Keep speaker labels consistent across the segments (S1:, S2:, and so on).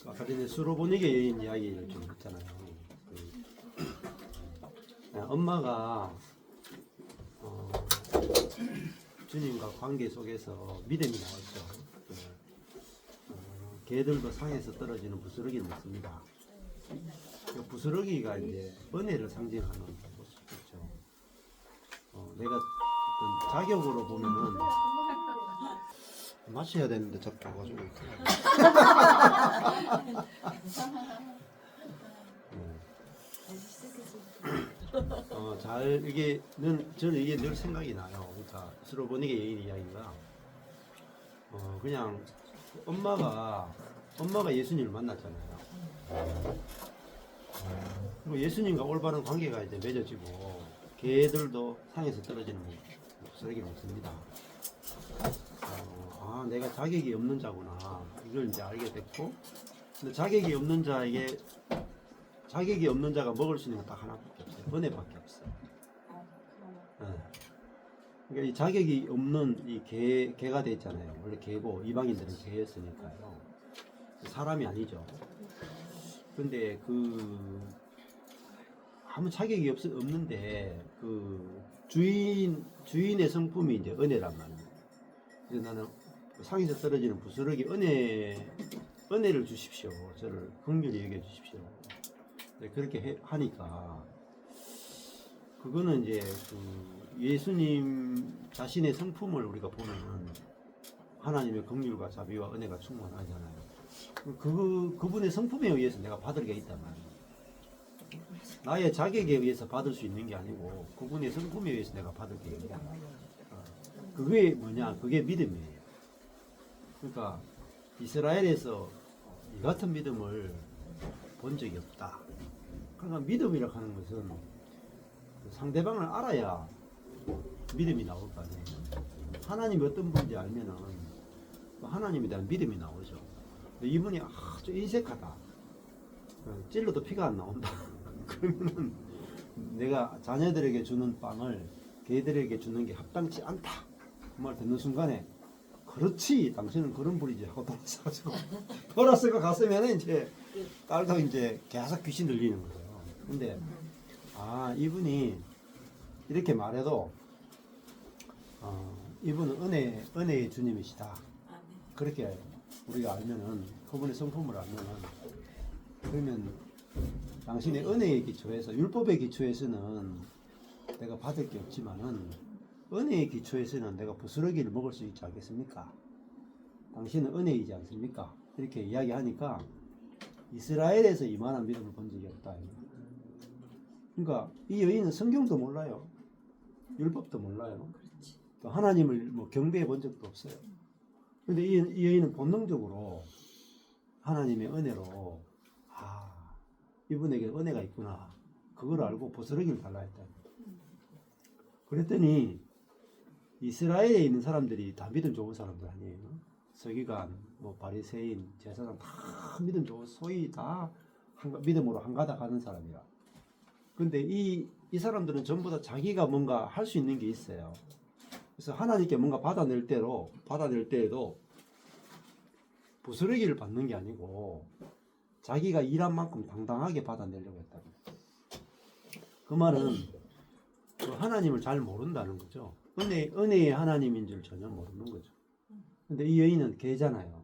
S1: 아까 전에 수로보니게 여인 이야기를 좀 했잖아요. 엄마가 주님과 관계 속에서 믿음이 나왔죠. 개들도 상에서 떨어지는 부스러기를 먹습니다. 그 부스러기가 이제 은혜를 상징하는 모습이죠. 내가 어떤 자격으로 보면은 마셔야 되는데 자꾸 가지고 저는 이게 늘 생각이 나요. 그러니까 스로보니게 여인 이야기가 그냥 엄마가 예수님을 만났잖아요. 그리고 예수님과 올바른 관계가 이제 맺어지고 개들도 상에서 떨어지는 부스러기 먹습니다. 내가 자격이 없는 자구나 이걸 이제 알게 됐고, 근데 자격이 없는 자가 먹을 수 있는 건 딱 하나밖에 없어요. 은혜밖에 없어요. 그러니까 이 자격이 없는 이 개가 돼 있잖아요. 원래 개고 이방인들은 개였으니까요. 사람이 아니죠. 근데 아무 자격이 없는데 주인의 성품이 이제 은혜란 말이에요. 그래서 나는 상에서 떨어지는 부스러기 은혜를 주십시오. 저를 긍휼히 여겨 주십시오. 그렇게 하니까 그거는 이제 예수님 자신의 성품을 우리가 보면은 하나님의 긍휼과 자비와 은혜가 충만하잖아요. 그분의 성품에 의해서 내가 받을 게 있단 말이에요. 나의 자격에 의해서 받을 수 있는 게 아니고 그분의 성품에 의해서 내가 받을 게 있는 거예요. 그게 뭐냐? 그게 믿음이에요. 그러니까 이스라엘에서 이 같은 믿음을 본 적이 없다. 그러니까 믿음이라고 하는 것은 상대방을 알아야 믿음이 나올 거 아니에요. 하나님이 어떤 분인지 알면은 하나님에 대한 믿음이 나오죠. 근데 이분이 아주 인색하다. 찔러도 피가 안 나온다. 그러면은 내가 자녀들에게 주는 빵을 개들에게 주는 게 합당치 않다. 그 말 듣는 순간에 그렇지, 당신은 그런 분이지 하고 돌아서고 갔으면 이제 딸도 이제 계속 귀신 들리는 거예요. 근데 이분이 이렇게 말해도 이분은 은혜의 주님이시다. 그렇게 우리가 알면은 그분의 성품을 알면은 그러면 당신의 은혜의 기초에서 율법의 기초에서는 내가 받을 게 없지만은 은혜의 기초에서는 내가 부스러기를 먹을 수 있지 않겠습니까? 당신은 은혜이지 않습니까? 이렇게 이야기하니까 이스라엘에서 이만한 믿음을 본 적이 없다. 그러니까 이 여인은 성경도 몰라요. 율법도 몰라요. 또 하나님을 경배해 본 적도 없어요. 근데 이 여인은 본능적으로 하나님의 은혜로 이분에게 은혜가 있구나. 그걸 알고 부스러기를 달라 했다. 그랬더니 이스라엘에 있는 사람들이 다 믿음 좋은 사람들 아니에요. 서기관, 바리새인, 제사장 다 믿음 좋은, 소위 다 믿음으로 한가닥 하는 사람이라. 근데 이 사람들은 전부 다 자기가 뭔가 할 수 있는 게 있어요. 그래서 하나님께 뭔가 받아낼 때에도 부스러기를 받는 게 아니고 자기가 일한 만큼 당당하게 받아내려고 했다. 그 말은 하나님을 잘 모른다는 거죠. 은혜의 하나님인 줄 전혀 모르는 거죠. 근데 이 여인은 개잖아요.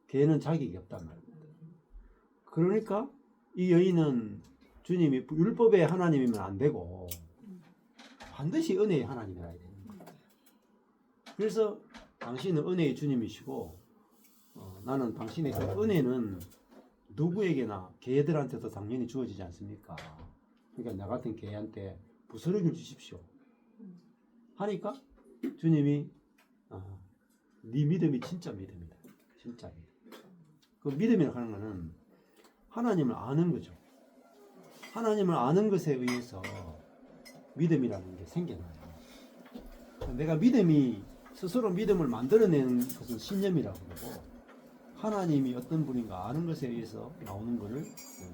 S1: 개는 자격이 없단 말입니다. 그러니까 이 여인은 주님이 율법의 하나님이면 안 되고 반드시 은혜의 하나님이라 해야 되는 거예요. 그래서 당신은 은혜의 주님이시고 나는 당신의 그 은혜는 누구에게나 개들한테도 당연히 주어지지 않습니까? 그러니까 나 같은 개한테 부스러기를 주십시오 하니까 주님이 네 믿음이 진짜 믿음이다. 진짜 믿음. 그 믿음이라고 하는 것은 하나님을 아는 거죠. 하나님을 아는 것에 의해서 믿음이라는 게 생겨나요. 내가 스스로 믿음을 만들어내는 것은 신념이라고 그러고 하나님이 어떤 분인가 아는 것에 의해서 나오는 것을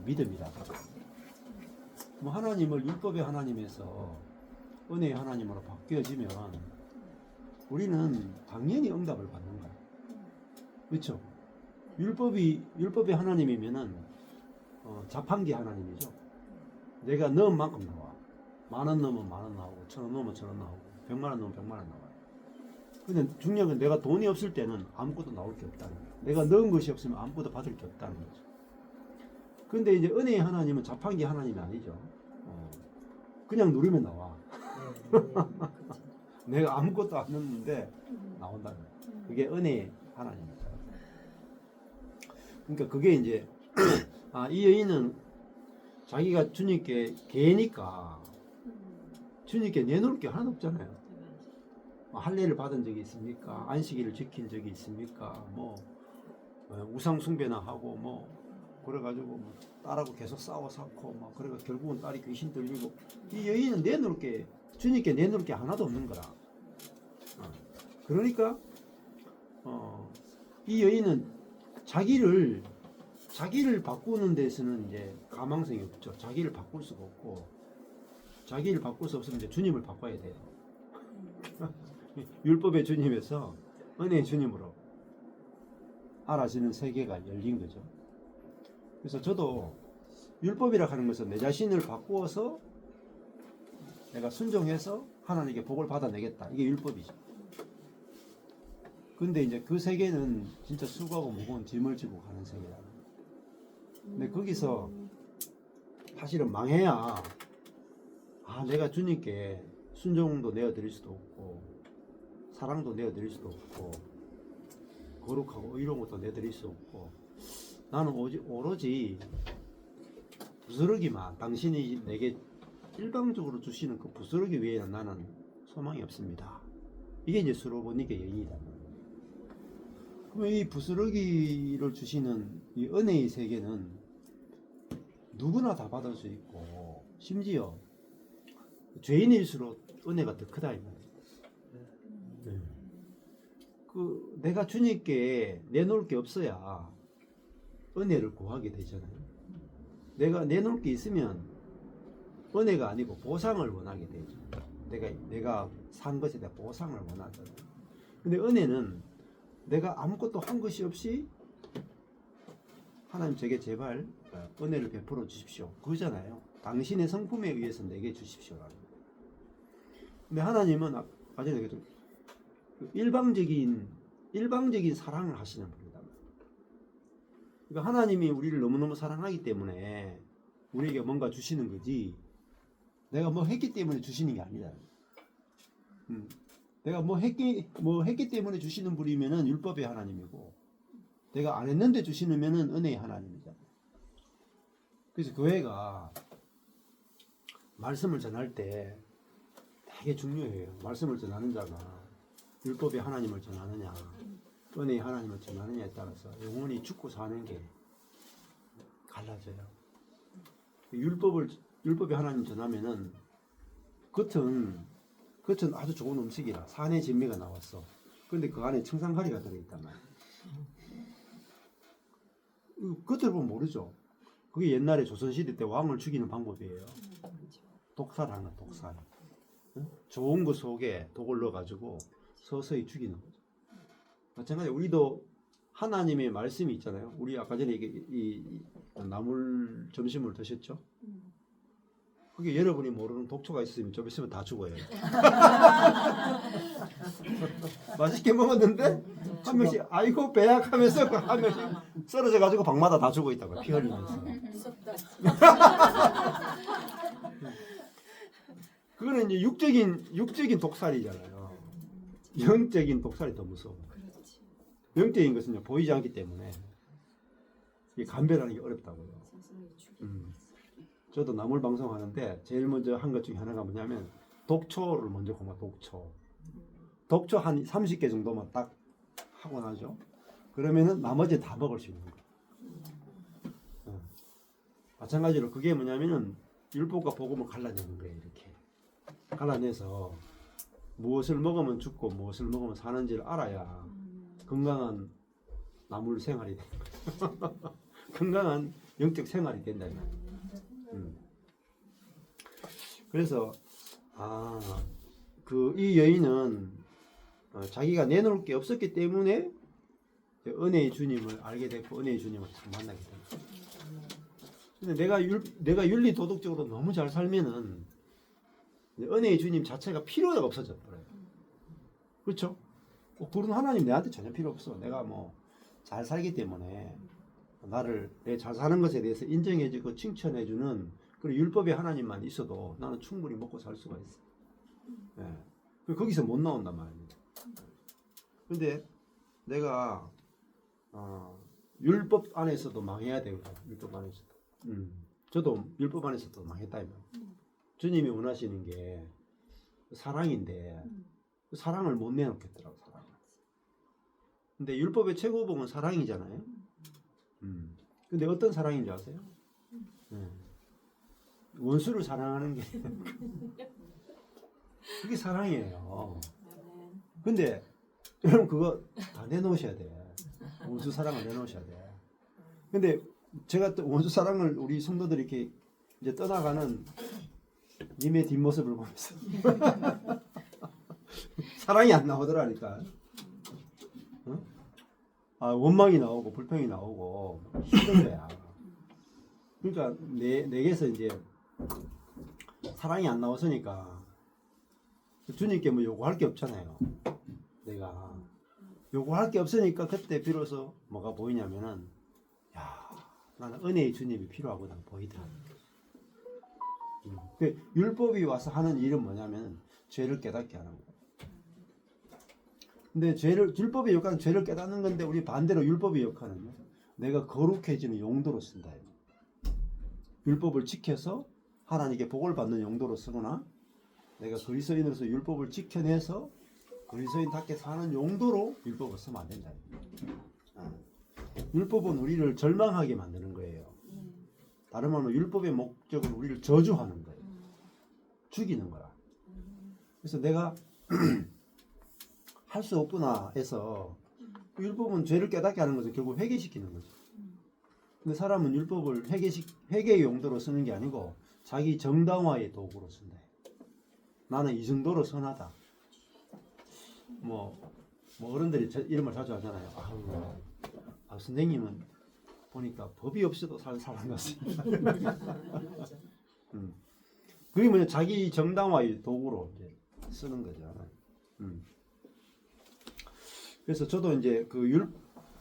S1: 믿음이라고 합니다. 하나님을 율법의 하나님에서 은혜의 하나님으로 바뀌어지면 우리는 당연히 응답을 받는 거예요. 그렇죠. 율법이 하나님이면은 자판기 하나님이죠. 내가 넣은 만큼 나와. 10,000원 넣으면 10,000원 나오고 1,000원 넣으면 1,000원 나오고 100만 원 넣으면 100만 원 나와요. 근데 중요한 건 내가 돈이 없을 때는 아무것도 나올 게 없다는 거예요. 내가 넣은 것이 없으면 아무것도 받을 게 없다는 거죠. 근데 이제 은혜의 하나님은 자판기 하나님이 아니죠. 그냥 누르면 나와. 내가 아무것도 안 넣는데 나온다는 거예요. 그게 은혜의 하나님입니다. 그러니까 그게 이제 이 여인은 자기가 주님께 개니까 주님께 내놓을 게 하나도 없잖아요. 할례를 받은 적이 있습니까? 안식일을 지킨 적이 있습니까? 뭐 우상 숭배나 하고 뭐 그래가지고 뭐 딸하고 계속 싸워 샀고 막 그래가 결국은 딸이 귀신 들리고 이 여인은 내놓을 게 주님께 내놓을 게 하나도 없는 거라. 그러니까 이 여인은 자기를 바꾸는 데서는 이제 가망성이 없죠. 자기를 바꿀 수가 없고 자기를 바꿀 수 없으면 이제 주님을 바꿔야 돼요. 율법의 주님에서 은혜의 주님으로 알아지는 세계가 열린 거죠. 그래서 저도 율법이라 하는 것은 내 자신을 바꾸어서 내가 순종해서 하나님께 복을 받아내겠다. 이게 율법이죠. 근데 이제 그 세계는 진짜 수고하고 무거운 짐을 지고 가는 세계다. 근데 거기서 사실은 망해야 내가 주님께 순종도 내어드릴 수도 없고 사랑도 내어드릴 수도 없고 거룩하고 이런 것도 내드릴 수 없고 나는 오로지 부스러기만 당신이 내게 일방적으로 주시는 그 부스러기 외에는 나는 소망이 없습니다. 이게 이제 수로보니게 여인이다. 그러면 이 부스러기를 주시는 이 은혜의 세계는 누구나 다 받을 수 있고 심지어 죄인일수록 은혜가 더 크다 이 말이에요. 네. 내가 주님께 내놓을 게 없어야 은혜를 구하게 되잖아요. 내가 내놓을 게 있으면 은혜가 아니고 보상을 원하게 되죠. 내가 산 것에 대한 보상을 원하잖아요. 근데 은혜는 내가 아무것도 한 것이 없이 하나님 제게 제발 은혜를 베풀어 주십시오. 그거잖아요. 당신의 성품에 의해서 내게 주십시오라는 거예요. 근데 하나님은 아까 전에 얘기했죠. 일방적인 사랑을 하시는 분이다. 그러니까 하나님이 우리를 너무너무 사랑하기 때문에 우리에게 뭔가 주시는 거지 내가 뭐 했기 때문에 주시는 게 아니다. 내가 뭐 했기 때문에 주시는 분이면은 율법의 하나님이고 내가 안 했는데 주시면은 은혜의 하나님이다. 그래서 교회가 말씀을 전할 때 되게 중요해요. 말씀을 전하는 자가 율법의 하나님을 전하느냐 은혜의 하나님을 전하느냐에 따라서 영혼이 죽고 사는 게 갈라져요. 율법의 하나님 전하면은 겉은 아주 좋은 음식이라 산의 진미가 나왔어. 근데 그 안에 청산가리가 들어있단 말이야. 겉을 보면 모르죠. 그게 옛날에 조선시대 때 왕을 죽이는 방법이에요. 독살하는 거야, 독살. 좋은 거 속에 독을 넣어가지고 서서히 죽이는 거죠. 마찬가지로 우리도 하나님의 말씀이 있잖아요. 우리 아까 전에 이 나물 점심을 드셨죠? 그게 여러분이 모르는 독초가 있으면 좀 있으면 다 죽어요. 맛있게 먹었는데 한 명씩 아이고 배약하면서 한 명씩 쓰러져 가지고 방마다 다 죽어 있다고 피 흘리면서. 그거는 이제 육적인 독살이잖아요. 영적인 독살이 더 무서워. 영적인 것은 보이지 않기 때문에 감별하는 게 어렵다고요. 저도 나물 방송하는데 제일 먼저 한 것 중에 하나가 뭐냐면 독초를 먼저 고마. 독초 한 30개 정도만 딱 하고 나죠. 그러면은 나머지 다 먹을 수 있는 거. 마찬가지로 그게 뭐냐면은 율법과 복음을 갈라내는 거예요. 이렇게 갈라내서 무엇을 먹으면 죽고 무엇을 먹으면 사는지를 알아야 건강한 나물 생활이 되는 거예요. 건강한 영적 생활이 된다. 그래서 이 여인은 자기가 내놓을 게 없었기 때문에 은혜의 주님을 알게 됐고 은혜의 주님을 참 만나게 됩니다. 근데 내가 윤리 도덕적으로 너무 잘 살면은 은혜의 주님 자체가 필요가 없어져 버려요. 그렇죠? 그런 하나님 내한테 전혀 필요 없어. 내가 뭐 잘 살기 때문에 나를 내 잘 사는 것에 대해서 인정해주고 칭찬해주는 그런 율법의 하나님만 있어도 나는 충분히 먹고 살 수가 있어. 예. 거기서 못 나온단 말입니다. 근데 내가 율법 안에서도 망해야 되거든. 율법 안에서도. 저도 율법 안에서도 망했다 이 말. 주님이 원하시는 게 사랑인데 그 사랑을 못 내놓겠더라고. 사랑. 근데 율법의 최고봉은 사랑이잖아요. 근데 어떤 사랑인 줄 아세요? 원수를 사랑하는 게 그게 사랑이에요. 근데 여러분 그거 다 내놓으셔야 돼. 원수 사랑을 내놓으셔야 돼. 근데 제가 또 원수 사랑을 우리 성도들이 이렇게 이제 떠나가는 님의 뒷모습을 보면서 사랑이 안 나오더라니까. 원망이 나오고 불평이 나오고 힘든 거야. 그러니까 내게서 이제 사랑이 안 나왔으니까 주님께 뭐 요구할 게 없잖아요. 내가 요구할 게 없으니까 그때 비로소 뭐가 보이냐면은 야 나는 은혜의 주님이 필요하구나 보이더라. 그 율법이 와서 하는 일은 뭐냐면 죄를 깨닫게 하는 거예요. 근데 율법의 역할은 죄를 깨닫는 건데 우리 반대로 율법의 역할은요. 내가 거룩해지는 용도로 쓴다. 율법을 지켜서 하나님께 복을 받는 용도로 쓰거나 내가 그리스도인으로서 율법을 지켜내서 그리스도인답게 사는 용도로 율법을 쓰면 안 된다. 율법은 우리를 절망하게 만드는 거예요. 다른 말로 율법의 목적은 우리를 저주하는 거예요. 죽이는 거라. 그래서 내가 할 수 없구나 해서 율법은 죄를 깨닫게 하는 것을 결국 회개시키는 거죠. 근데 사람은 율법을 회개의 용도로 쓰는 게 아니고 자기 정당화의 도구로 쓴다. 나는 이 정도로 선하다. 뭐 어른들이 이런 말 자주 하잖아요. 선생님은 보니까 법이 없어도 사는 사람 같습니다. 그게 뭐냐 자기 정당화의 도구로 이제 쓰는 거죠. 그래서 저도 이제 그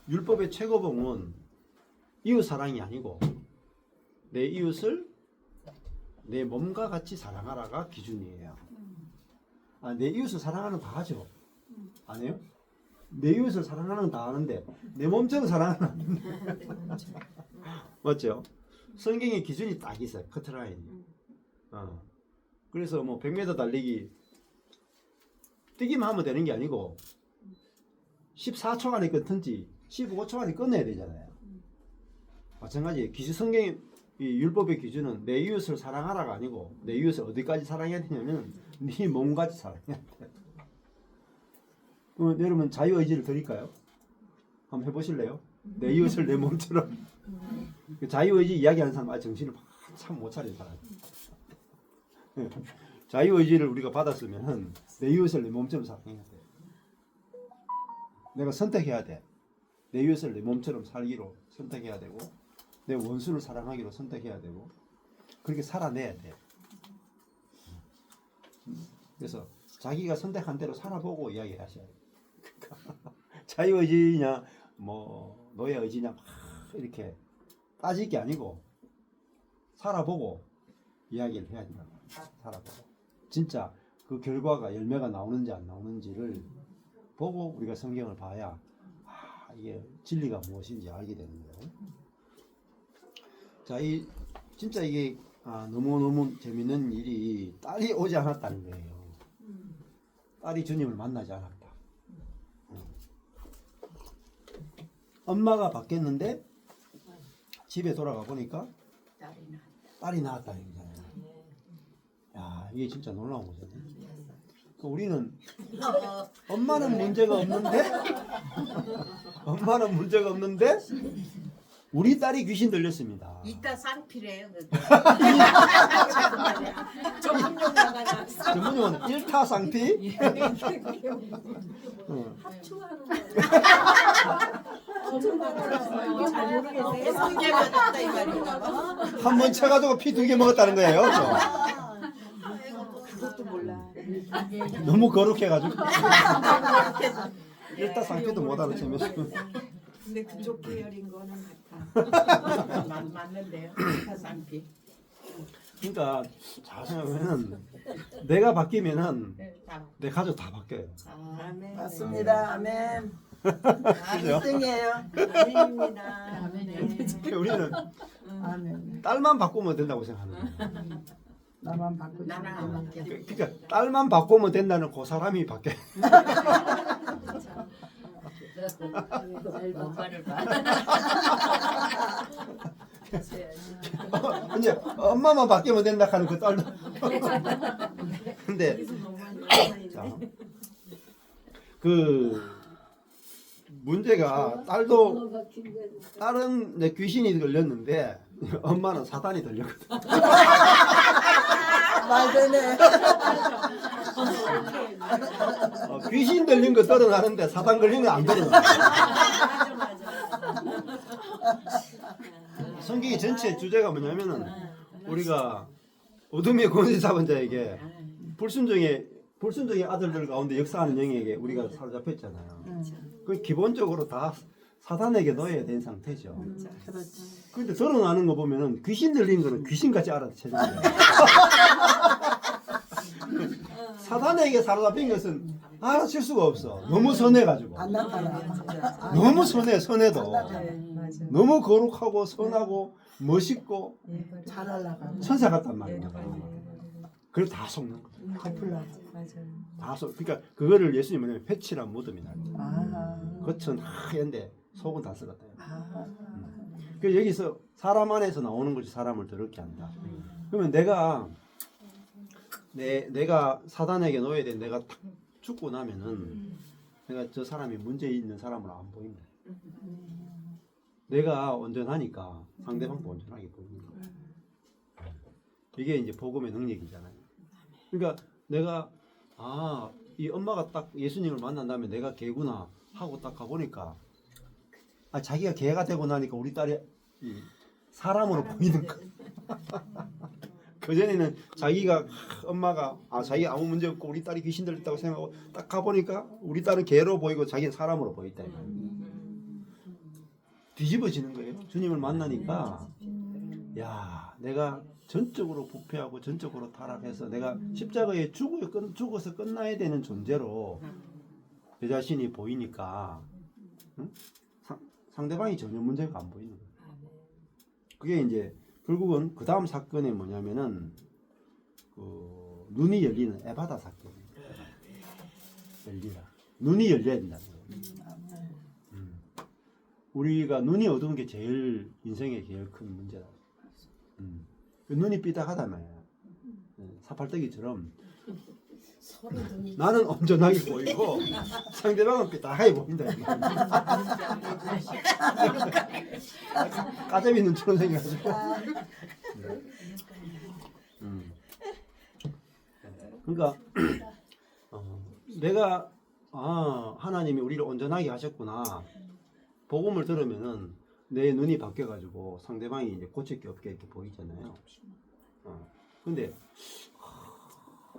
S1: 율법의 최고봉은 이웃 사랑이 아니고 내 이웃을 내 몸과 같이 사랑하라가 기준이에요. 내 이웃을 사랑하는 거 다 하죠. 안 해요? 내 이웃을 사랑하는 건 다 하는데 내 몸처럼 사랑하는 안 하는데 맞죠? 성경의 기준이 딱 있어요. 커트라인이. 그래서 뭐 100m 달리기 뛰기만 하면 되는 게 아니고 14초 안에 끊든지 15초 안에 끝내야 되잖아요. 마찬가지 성경의 율법의 기준은 내 이웃을 사랑하라가 아니고 내 이웃을 어디까지 사랑해야 되냐면 네 몸까지 사랑해야 돼. 여러분 자유의지를 드릴까요? 한번 해보실래요? 내 이웃을 내 몸처럼. 자유의지 이야기하는 사람 정신을 참 못 차린 사람. 자유의지를 우리가 받았으면 내 이웃을 내 몸처럼 사랑해야 돼. 내가 선택해야 돼. 내 이웃을 내 몸처럼 살기로 선택해야 되고 내 원수를 사랑하기로 선택해야 되고 그렇게 살아내야 돼. 그래서 자기가 선택한 대로 살아보고 이야기하셔야 돼. 자유의지냐 뭐 노예의지냐 막 이렇게 따질 게 아니고 살아보고 이야기를 해야 된다. 살아보고 진짜 그 결과가 열매가 나오는지 안 나오는지를 보고 우리가 성경을 봐야 이게 진리가 무엇인지 알게 되는 거예요. 자, 진짜 이게 너무너무 재밌는 일이 딸이 오지 않았다는 거예요. 딸이 주님을 만나지 않았다. 엄마가 바뀌었는데 집에 돌아가 보니까 딸이 나왔다 이거잖아요. 야, 이게 진짜 놀라운 거잖아요. 우리는 엄마는 문제가 없는데 우리 딸이 귀신 들렸습니다.
S2: 이따 쌍피래요.
S3: 전문용 나가자.
S1: 전문용어는 일타쌍피? 어.
S3: 합충하는 거. 전문용어라서 잘 모르겠어요.
S2: 2개 맞았다 이 말인가 봐.
S1: 한 번 쳐가지고 피 2개 먹었다는 거예요. 그렇죠?
S3: 그것도 몰라.
S1: 너무 거룩해가지고 일타쌍피도 못 알아채면서
S3: 근데 그쪽 계열인 거는 같아.
S2: 맞는데요. 쌍피.
S1: 그러니까 잘 생각하면은 내가 바뀌면은
S2: 다.
S1: 내 가족 다 바뀌어요.
S2: 아멘.
S4: 맞습니다. 아멘.
S1: 그죠?
S4: 1등이에요.
S3: 아멘입니다.
S1: 우리는
S4: 아멘.
S1: 딸만 바꾸면 된다고 생각하는 거예요.
S4: 나만 바꾸지.
S2: 나는 안 바뀌어.
S1: 그러니까 딸만 바꾸면 된다는 그 사람이 바뀌어요.
S2: 엄마를 봐.
S1: 이제 엄마만 바뀌면 된다 하는 그 딸도. 근데 자, 그 문제가 딸은 내 귀신이 들렸는데 엄마는 사단이 들렸거든.
S4: 말 되네.
S1: 귀신 들린 거 떨어나는데 사단 걸린 거 안 떨어나. 성경이 전체 주제가 뭐냐면은 우리가 어둠의 권세 잡은 자에게 불순종의 아들들 가운데 역사하는 영에게 우리가 사로잡혔잖아요. 그 기본적으로 다 사단에게 놓여야 된 상태죠.
S4: 그렇지.
S1: 근데 드러나는 거 보면은 귀신 들린 거는 귀신같이 알아채는 거예요. 사단에게 사로잡힌 것은 알아챌 수가 없어. 너무 선해가지고.
S4: 안 나타나.
S1: 너무 선해도.
S3: 맞아.
S1: 너무 거룩하고 선하고 멋있고
S4: 잘 날라가고.
S1: 천사 같단 말이야. 그걸 다 속는 거야.
S4: 커플라.
S3: 맞아.
S1: 다 속. 그러니까 그거를 예수님은 회칠한 무덤이다.
S4: 아.
S1: 겉은 하얀데 속은 다 썩었다.
S4: 아.
S1: 그 여기서 사람 안에서 나오는 것이 사람을 더럽게 한다. 그러면 내가 사단에게 놓여야 돼. 내가 탁 죽고 나면은 내가 저 사람이 문제 있는 사람으로 안 보인다. 내가 온전하니까 상대방도 온전하게 보이는 거야. 이게 이제 복음의 능력이잖아요. 그러니까 내가 이 엄마가 딱 예수님을 만난 다음에 내가 개구나 하고 딱 가보니까 자기가 개가 되고 나니까 우리 딸이 사람으로 보이는 거야. 그전에는 자기가 엄마가 자기 아무 문제 없고 우리 딸이 귀신 들렸다고 생각하고 딱 가보니까 우리 딸은 개로 보이고 자기는 사람으로 보였다. 뒤집어지는 거예요. 주님을 만나니까 야 내가 전적으로 부패하고 전적으로 타락해서 내가 십자가에 죽어서 끝나야 되는 존재로 내 자신이 보이니까 상대방이 전혀 문제가 안 보이는 거예요. 그게 이제 결국은 그 다음 사건이 뭐냐면은 눈이 열리는 에바다 사건이에요. 열리라. 눈이 열려야 된다는 거예요. 우리가 눈이 어두운 게 제일 인생의 제일 큰 문제다. 눈이 삐딱하단 말이야. 사팔뜨기처럼 나는 온전하게 보이고 상대방은 삐딱하게 보인다. 까자미 눈처럼 생겨가지고. 그러니까 내가 하나님이 우리를 온전하게 하셨구나. 복음을 들으면은 내 눈이 바뀌어가지고 상대방이 이제 고칠 게 없게 이렇게 보이잖아요. 근데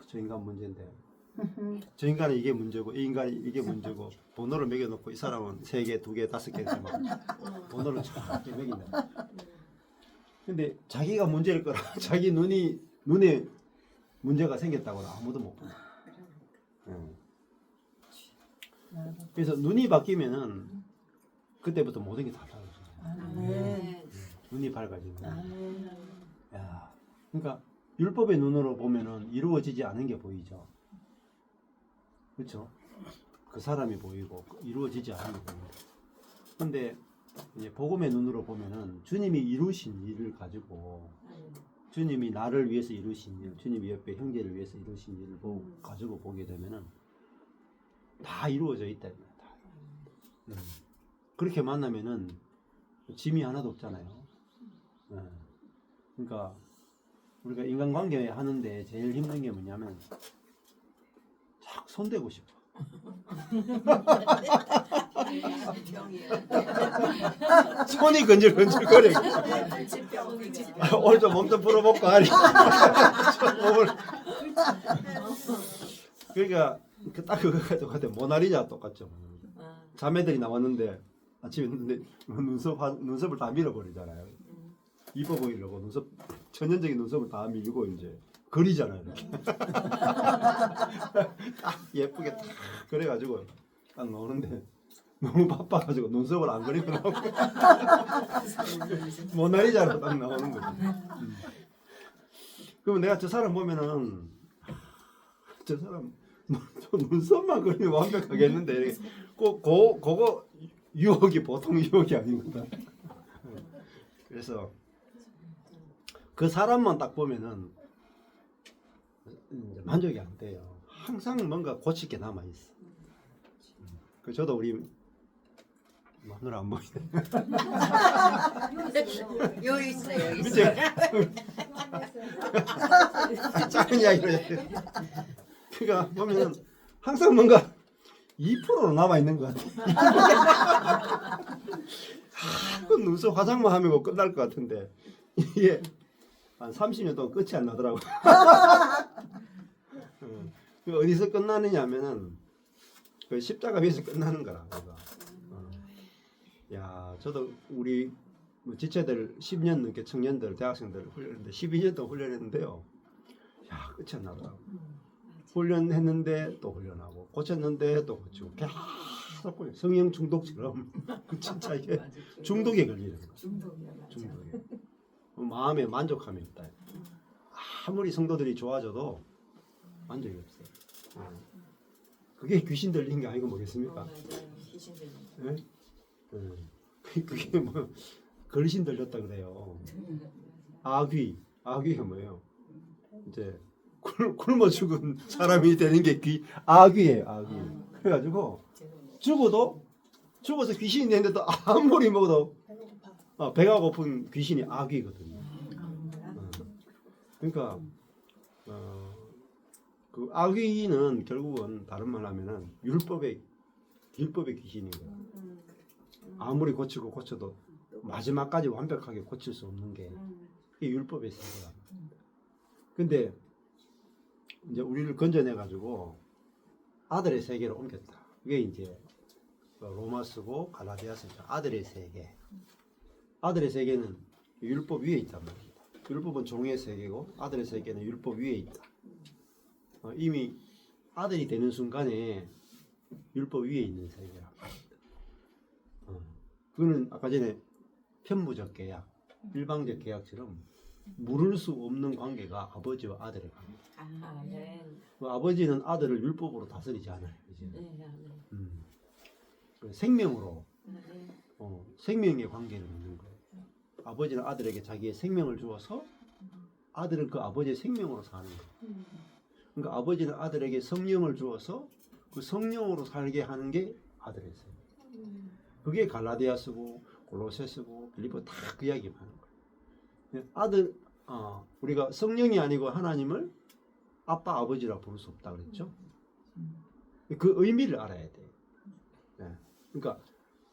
S1: 저 인간 문제인데 저 인간은 이게 문제고 이 인간이 이게 문제고 번호를 매겨놓고 이 사람은 3개, 2개, 5개 막 번호를 쫙 매긴다. 근데 자기가 문제일 거라 자기 눈에 문제가 생겼다고는 아무도 못 본다. 그래서 눈이 바뀌면은 그때부터 모든 게 다 달라져요. 눈이 밝아지고. 야, 그러니까 율법의 눈으로 보면은 이루어지지 않은 게 보이죠. 그렇죠? 그 사람이 보이고 이루어지지 않은 게 보입니다. 근데 이제 복음의 눈으로 보면은 주님이 이루신 일을 가지고 주님이 나를 위해서 이루신 일, 주님이 옆에 형제를 위해서 이루신 일을 가지고 보게 되면은 다 이루어져 있다. 그렇게 만나면은 짐이 하나도 없잖아요. 예. 그러니까 우리가 인간관계 하는데 제일 힘든 게 뭐냐면 자꾸 손대고 싶어. 손이 건질건질거려. 오늘 좀 몸 좀 풀어볼까 하니. 몸을. 그러니까 딱 그거 가지고 모나리자 똑같죠. 자매들이 나왔는데 아침에 눈썹을 다 밀어버리잖아요. 이뻐 보이려고 눈썹 천연적인 눈썹을 다 밀고 이제 그리잖아요. 이렇게. 딱 예쁘게 딱 그래가지고 딱 나오는데 너무 바빠가지고 눈썹을 안 그리고 나오고 모나리자로 딱 나오는 거죠. 그러면 내가 저 사람 보면은 저 사람 눈썹만 그리면 완벽하겠는데 이렇게 그거 유혹이 보통 유혹이 아닙니다. 그래서 그 사람만 딱 보면은 이제 만족이 안 돼요. 항상 뭔가 고칠 게 남아 있어. 그 저도 우리 마누라 안 보이네.
S2: 여기 있어요. 여기
S1: 밑에
S2: 있어요.
S1: 작은 이야기로 해. 그러니까 보면은 항상 뭔가 2%로 남아 있는 것 같아. 그 눈썹 화장만 하면 끝날 것 같은데 이게 한 30년 동안 끝이 안 나더라고. 그 어디서 끝나느냐면은 그 십자가 위에서 끝나는 거라. 그거. 야, 저도 우리 뭐 지체들 10년 넘게 청년들, 대학생들 훈련했는데 12년 동안 훈련했는데요. 야, 끝이 안 나더라고. 훈련했는데 또 훈련하고 고쳤는데 또 고치고 계속 훈련. 성형 중독처럼 진짜 이게 중독에 걸리는 거야. 중독에. 마음에 만족감이 있다. 아무리 성도들이 좋아져도 만족이 없어요. 그게 귀신 들린 게 아니고 뭐겠습니까? 네? 그게 뭐 걸신 들렸다 그래요. 아귀가 뭐예요? 이제 굶어 죽은 사람이 되는 게 아귀예요. 아귀. 그래가지고 죽어서 귀신이 되는데도 아무리 먹어도 배가 고픈 귀신이 아귀거든요. 그러니까 그 아귀는 결국은 다른 말 하면은 율법의 귀신인 거예요. 아무리 고쳐도 마지막까지 완벽하게 고칠 수 없는 게 그게 율법의 세계야. 근데 이제 우리를 건져내 가지고 아들의 세계로 옮겼다. 그게 이제 로마서고 갈라디아서죠. 아들의 세계. 아들의 세계는 율법 위에 있단 말입니다. 율법은 종의 세계고 아들의 세계는 율법 위에 있다. 이미 아들이 되는 순간에 율법 위에 있는 세계라. 그거는 아까 전에 편부적 계약, 일방적 계약처럼 물을 수 없는 관계가 아버지와 아들의 관계다. 그 아버지는 아들을 율법으로 다스리지 않아요. 이제. 생명으로 생명의 관계를 맺는 거예요. 아버지는 아들에게 자기의 생명을 주어서 아들은 그 아버지의 생명으로 사는 거예요. 그러니까 아버지는 아들에게 성령을 주어서 그 성령으로 살게 하는 게 아들의 세계. 그게 갈라디아서고 골로새서고 빌립보 다 그 이야기만 하는 거예요. 우리가 성령이 아니고 하나님을 아빠 아버지라 부를 수 없다 그랬죠. 그 의미를 알아야 돼요. 그러니까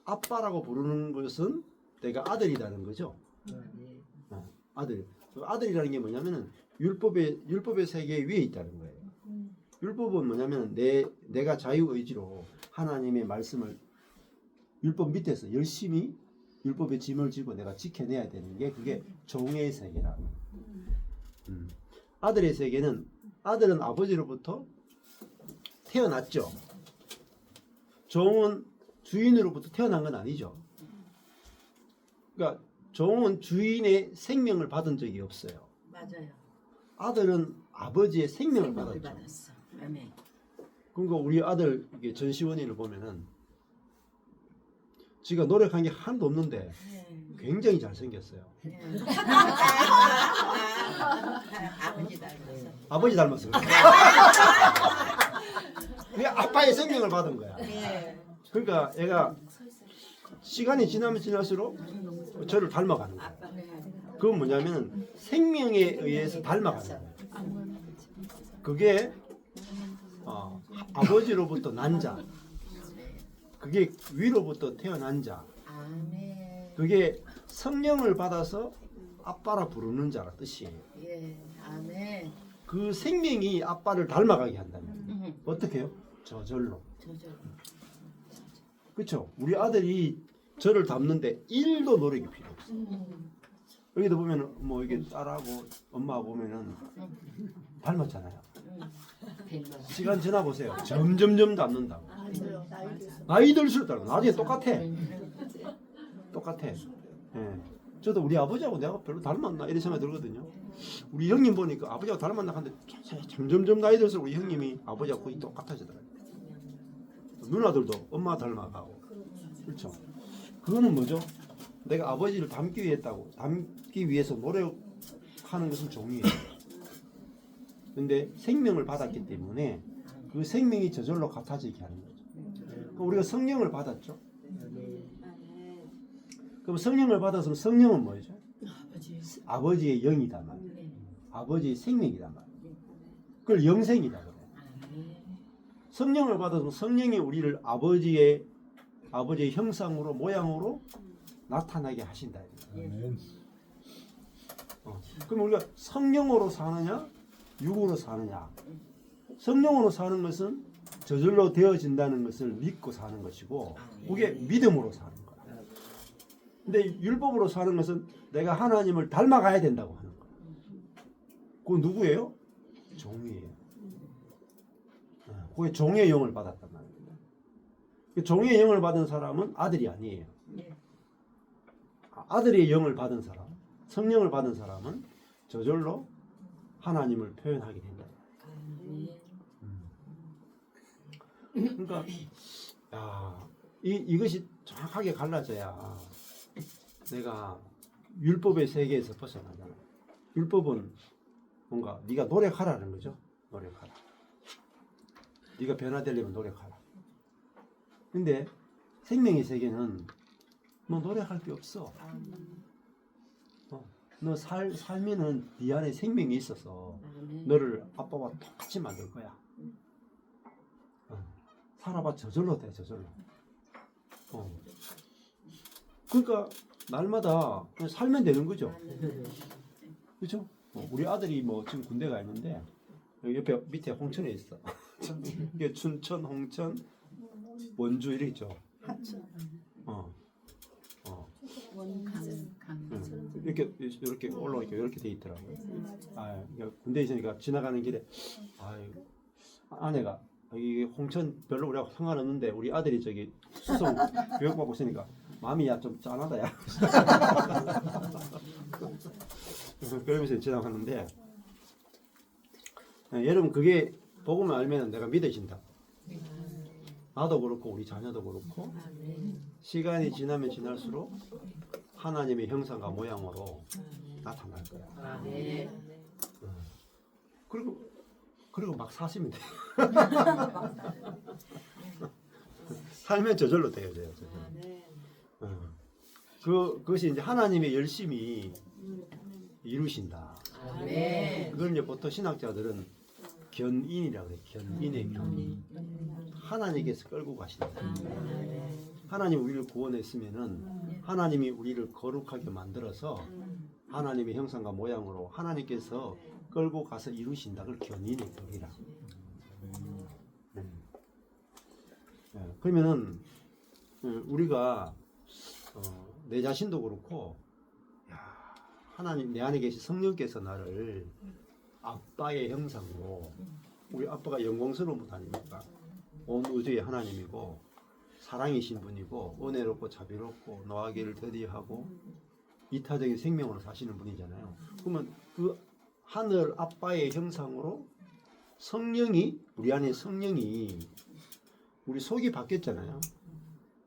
S1: 아빠라고 부르는 것은 내가 아들이라는 거죠. 아들. 아들이라는 게 뭐냐면은 율법의 세계 위에 있다는 거예요. 율법은 뭐냐면 내가 자유 의지로 하나님의 말씀을 율법 밑에서 열심히 율법의 짐을 지고 내가 지켜내야 되는 게 그게 종의 세계라. 아들의 세계는 아들은 아버지로부터 태어났죠. 종은 주인으로부터 태어난 건 아니죠. 그러니까 종은 주인의 생명을 받은 적이 없어요.
S2: 맞아요.
S1: 아들은 아버지의 생명을 받았죠.
S2: 받았어. 아멘.
S1: 그러니까 우리 아들 전시원이를 보면은 지가 노력한 게 하나도 없는데 굉장히 잘생겼어요.
S2: 아버지 닮았어.
S1: 아버지 닮았어요. 그게 아빠의 생명을 받은 거야. 그러니까 얘가 시간이 지나면 지날수록 저를 닮아가는 거예요.
S2: 네.
S1: 그건 뭐냐면 생명에 의해서 닮아가는 거예요. 그게 아버지로부터 난 자, 그게 위로부터 태어난 자,
S2: 아멘.
S1: 그게 성령을 받아서 아빠라 부르는 자라 뜻이에요.
S2: 예. 아멘.
S1: 그 생명이 아빠를 닮아가게 한다면
S2: 음.
S1: 어떻게 해요? 저절로.
S2: 저저.
S1: 그렇죠? 우리 아들이 저를 닮는데 1도 노력이 필요 없어요. 여기도 보면은 뭐 이게 딸하고 엄마하고 보면은 닮았잖아요. 시간 지나 보세요. 점점점 닮는다고. 나이 들수록 닮아. 나중에 똑같아. 똑같아. 예. 저도 우리 아버지하고 내가 별로 닮았나 이런 생각이 들거든요. 우리 형님 보니까 아버지하고 닮았나 하는데 점점점 나이 들수록 우리 형님이 아버지하고 거의 똑같아지더라고요. 누나들도 엄마 닮아가고. 그렇죠. 그거는 뭐죠? 내가 아버지를 닮기 위해서 노력하는 것은 종이에요. 근데 생명을 받았기 때문에 그 생명이 저절로 같아지게 하는 거죠. 그럼 우리가 성령을 받았죠. 그럼 성령을 받았으면 성령은 뭐죠? 아버지의 영이다 말이에요. 아버지의 생명이다 말이에요. 그걸 영생이다 그래요. 성령을 받았으면 성령이 우리를 아버지의 형상으로 모양으로 나타나게 하신다. 그럼 우리가 성령으로 사느냐, 육으로 사느냐? 성령으로 사는 것은 저절로 되어진다는 것을 믿고 사는 것이고, 그게 믿음으로 사는 거야. 근데 율법으로 사는 것은 내가 하나님을 닮아가야 된다고 하는 거야. 그건 누구예요? 종이에요. 그게 종의 영을 받았단 말이에요. 종의 영을 받은 사람은 아들이 아니에요. 아들의 영을 받은 사람, 성령을 받은 사람은 저절로 하나님을 표현하게 된다. 그러니까 이것이 정확하게 갈라져야 내가 율법의 세계에서 벗어나잖아. 율법은 뭔가 네가 노력하라는 거죠. 노력하라. 네가 변화되려면 노력하라. 근데 생명의 세계는 너 노력할 게 없어. 너 살면은 네 안에 생명이 있어서 너를 아빠와 똑같이 만들 거야. 살아봐 저절로 돼 저절로. 그러니까 날마다 그냥 살면 되는 거죠. 그렇죠? 우리 아들이 뭐 지금 군대 가 있는데 여기 옆에 밑에 홍천에 있어. 이게 춘천, 홍천, 원주 이렇게 있죠. 이렇게 올라오니까 이렇게 돼 있더라고요. 군대 있으니까 지나가는 길에 아내가 여기 홍천 별로 우리하고 상관없는데 우리 아들이 저기 수송 교육받고 있으니까 마음이 좀 짠하다 야. 그러면서 지나갔는데 여러분 그게 복음을 알면 내가 믿어진다. 나도 그렇고 우리 자녀도 그렇고 시간이 지나면 지날수록 하나님의 형상과 모양으로 나타날 거야. 그리고 막 사시면 돼. 살면 저절로 돼요. 그것이 이제 하나님의 열심히 이루신다. 그걸 이제 보통 신학자들은 견인이라고 그래요. 견인의 견인. 하나님께서 끌고 가신다. 하나님 우리를 구원했으면은 하나님이 우리를 거룩하게 만들어서 하나님의 형상과 모양으로 하나님께서 끌고 가서 이루신다. 그걸 견인의 견이라. 그러면은 우리가 내 자신도 그렇고 하나님 내 안에 계신 성령께서 나를 아빠의 형상으로 우리 아빠가 영광스러운 분 아닙니까? 온 우주의 하나님이고 사랑이신 분이고 은혜롭고 자비롭고 노하기를 더디하고 이타적인 생명으로 사시는 분이잖아요. 그러면 그 하늘 아빠의 형상으로 성령이 우리 안에 성령이 우리 속이 바뀌었잖아요.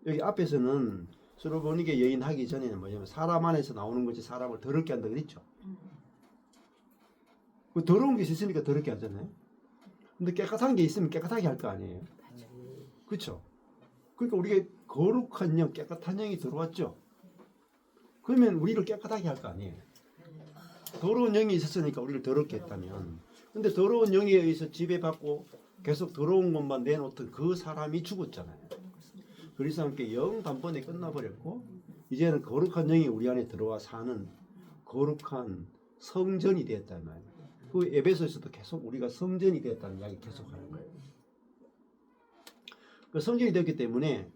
S1: 여기 앞에서는 스로보니게 여인 하기 전에는 뭐냐면 사람 안에서 나오는 것이 사람을 더럽게 한다 그랬죠. 그 더러운 게 있으니까 더럽게 하잖아요. 근데 깨끗한 게 있으면 깨끗하게 할 거 아니에요. 그렇죠? 그러니까 우리가 거룩한 영, 깨끗한 영이 들어왔죠. 그러면 우리를 깨끗하게 할 거 아니에요. 더러운 영이 있었으니까 우리를 더럽게 했다면, 근데 더러운 영에 의해서 지배받고 계속 더러운 것만 내놓던 그 사람이 죽었잖아요. 그리스도와 함께 영 단번에 끝나버렸고, 이제는 거룩한 영이 우리 안에 들어와 사는 거룩한 성전이 되었단 말이에요. 그 에베소에서도 계속 우리가 성전이 되었다는 이야기 계속하는 거예요. 그 성전이 되었기 때문에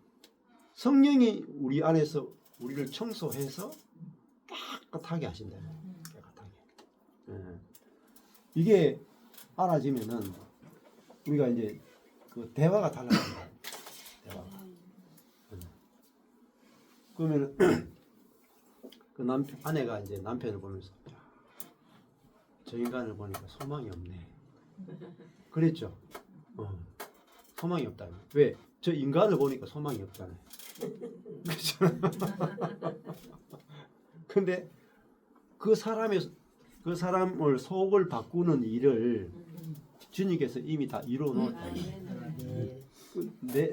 S1: 성령이 우리 안에서 우리를 청소해서 깨끗하게 하신다. 깨끗하게. 예. 이게 알아지면은 우리가 이제 그 대화가 달라진다. 대화가. 그러면 그 남편 아내가 이제 남편을 보면서 야, 저 인간을 보니까 소망이 없네. 그랬죠. 소망이 없다. 왜? 저 인간을 보니까 소망이 없잖아요. 그렇죠. 근데 그 사람을 속을 바꾸는 일을 주님께서 이미 다 이루어 놓았다.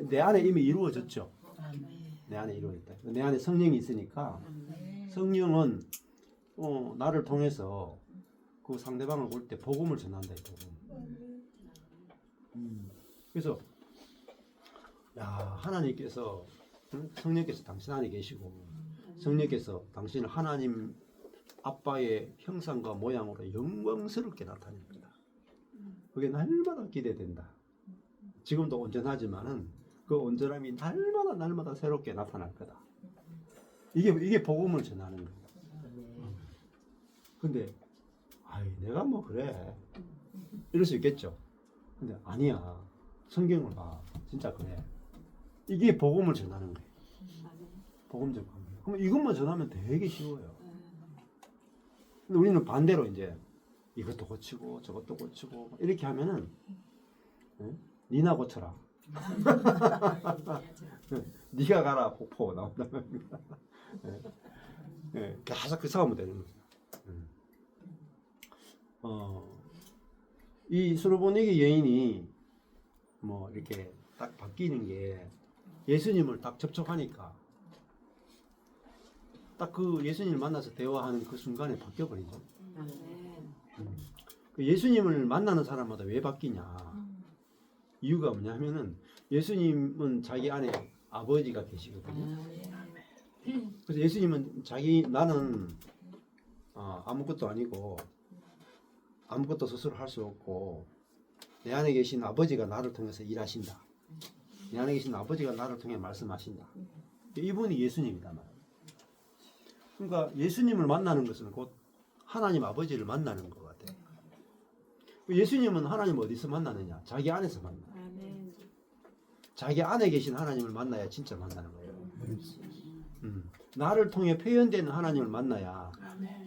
S1: 내 안에 이미 이루어졌죠. 내 안에 이루어졌다. 내 안에 성령이 있으니까 성령은 나를 통해서 그 상대방을 볼 때 복음을 전한다. 그래서 야, 하나님께서 성령께서 당신 안에 계시고 성령께서 당신을 하나님 아빠의 형상과 모양으로 영광스럽게 나타냅니다. 그게 날마다 기대된다. 지금도 온전하지만은 그 온전함이 날마다 새롭게 나타날 거다. 이게 복음을 전하는 거다. 근데 아이 내가 뭐 그래 이럴 수 있겠죠. 근데 아니야. 성경을 봐. 진짜 그래. 이게 복음을 전하는 거예요. 복음적 관계. 그럼 이것만 전하면 되게 쉬워요. 근데 우리는 반대로 이제 이것도 고치고 저것도 고치고 이렇게 하면은 니나 고쳐라. 네가 가라 폭포 나온다. 계속 그 싸우면 되는 거죠. 이 수르보니게 여인이 뭐 이렇게 딱 바뀌는 게 예수님을 딱 접촉하니까 딱 그 예수님을 만나서 대화하는 그 순간에 바뀌어 버리죠. 그 예수님을 만나는 사람마다 왜 바뀌냐? 이유가 뭐냐면은 예수님은 자기 안에 아버지가 계시거든요. 그래서 예수님은 나는 아무것도 아니고 아무것도 스스로 할 수 없고 내 안에 계신 아버지가 나를 통해서 일하신다. 내 안에 계신 아버지가 나를 통해 말씀하신다. 이분이 예수님이다 말이에요. 그러니까 예수님을 만나는 것은 곧 하나님 아버지를 만나는 것 같아요. 예수님은 하나님 어디서 만나느냐? 자기 안에서 만나요. 자기 안에 계신 하나님을 만나야 진짜 만나는 거예요. 나를 통해 표현되는 하나님을 만나야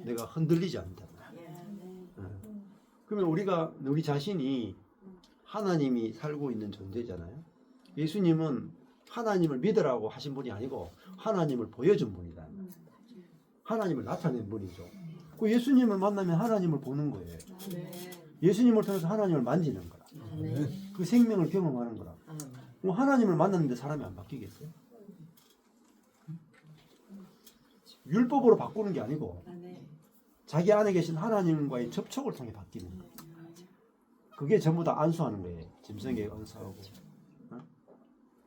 S1: 내가 흔들리지 않는다. 그러면 우리 자신이 하나님이 살고 있는 존재잖아요. 예수님은 하나님을 믿으라고 하신 분이 아니고 하나님을 보여준 분이다. 하나님을 나타낸 분이죠. 그 예수님을 만나면 하나님을 보는 거예요. 예수님을 통해서 하나님을 만지는 거라. 그 생명을 경험하는 거라. 뭐 하나님을 만났는데 사람이 안 바뀌겠어요? 율법으로 바꾸는 게 아니고 자기 안에 계신 하나님과의 접촉을 통해 바뀌는 거예요. 그게 전부 다 안수하는 거예요. 짐승에게 안수하고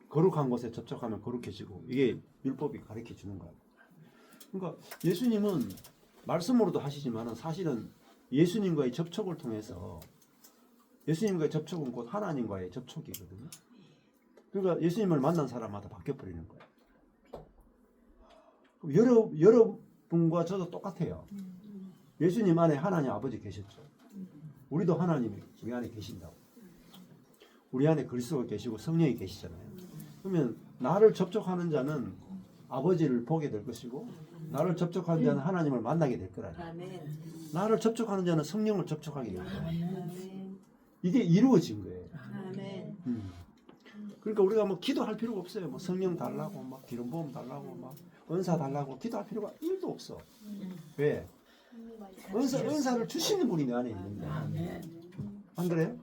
S1: 거룩한 곳에 접촉하면 거룩해지고 이게 율법이 가르쳐 주는 거예요. 그러니까 예수님은 말씀으로도 하시지만 사실은 예수님과의 접촉을 통해서 예수님과의 접촉은 곧 하나님과의 접촉이거든요. 그러니까 예수님을 만난 사람마다 바뀌어버리는 거예요. 여러분과 저도 똑같아요. 예수님 안에 하나님 아버지 계셨죠. 우리도 하나님이 우리 안에 계신다고. 우리 안에 그리스도가 계시고 성령이 계시잖아요. 그러면 나를 접촉하는 자는 아버지를 보게 될 것이고 나를 접촉하는 자는 하나님을 만나게 될 거라. 나를 접촉하는 자는 성령을 접촉하게 될 거라. 이게 이루어진 거예요. 그러니까 우리가 뭐 기도할 필요가 없어요. 뭐 성령 달라고 막 기름 부음 달라고 막 은사 달라고 기도할 필요가 1도 없어. 왜? 은사를 주시는 분이 내 안에 있는데. 안 그래요?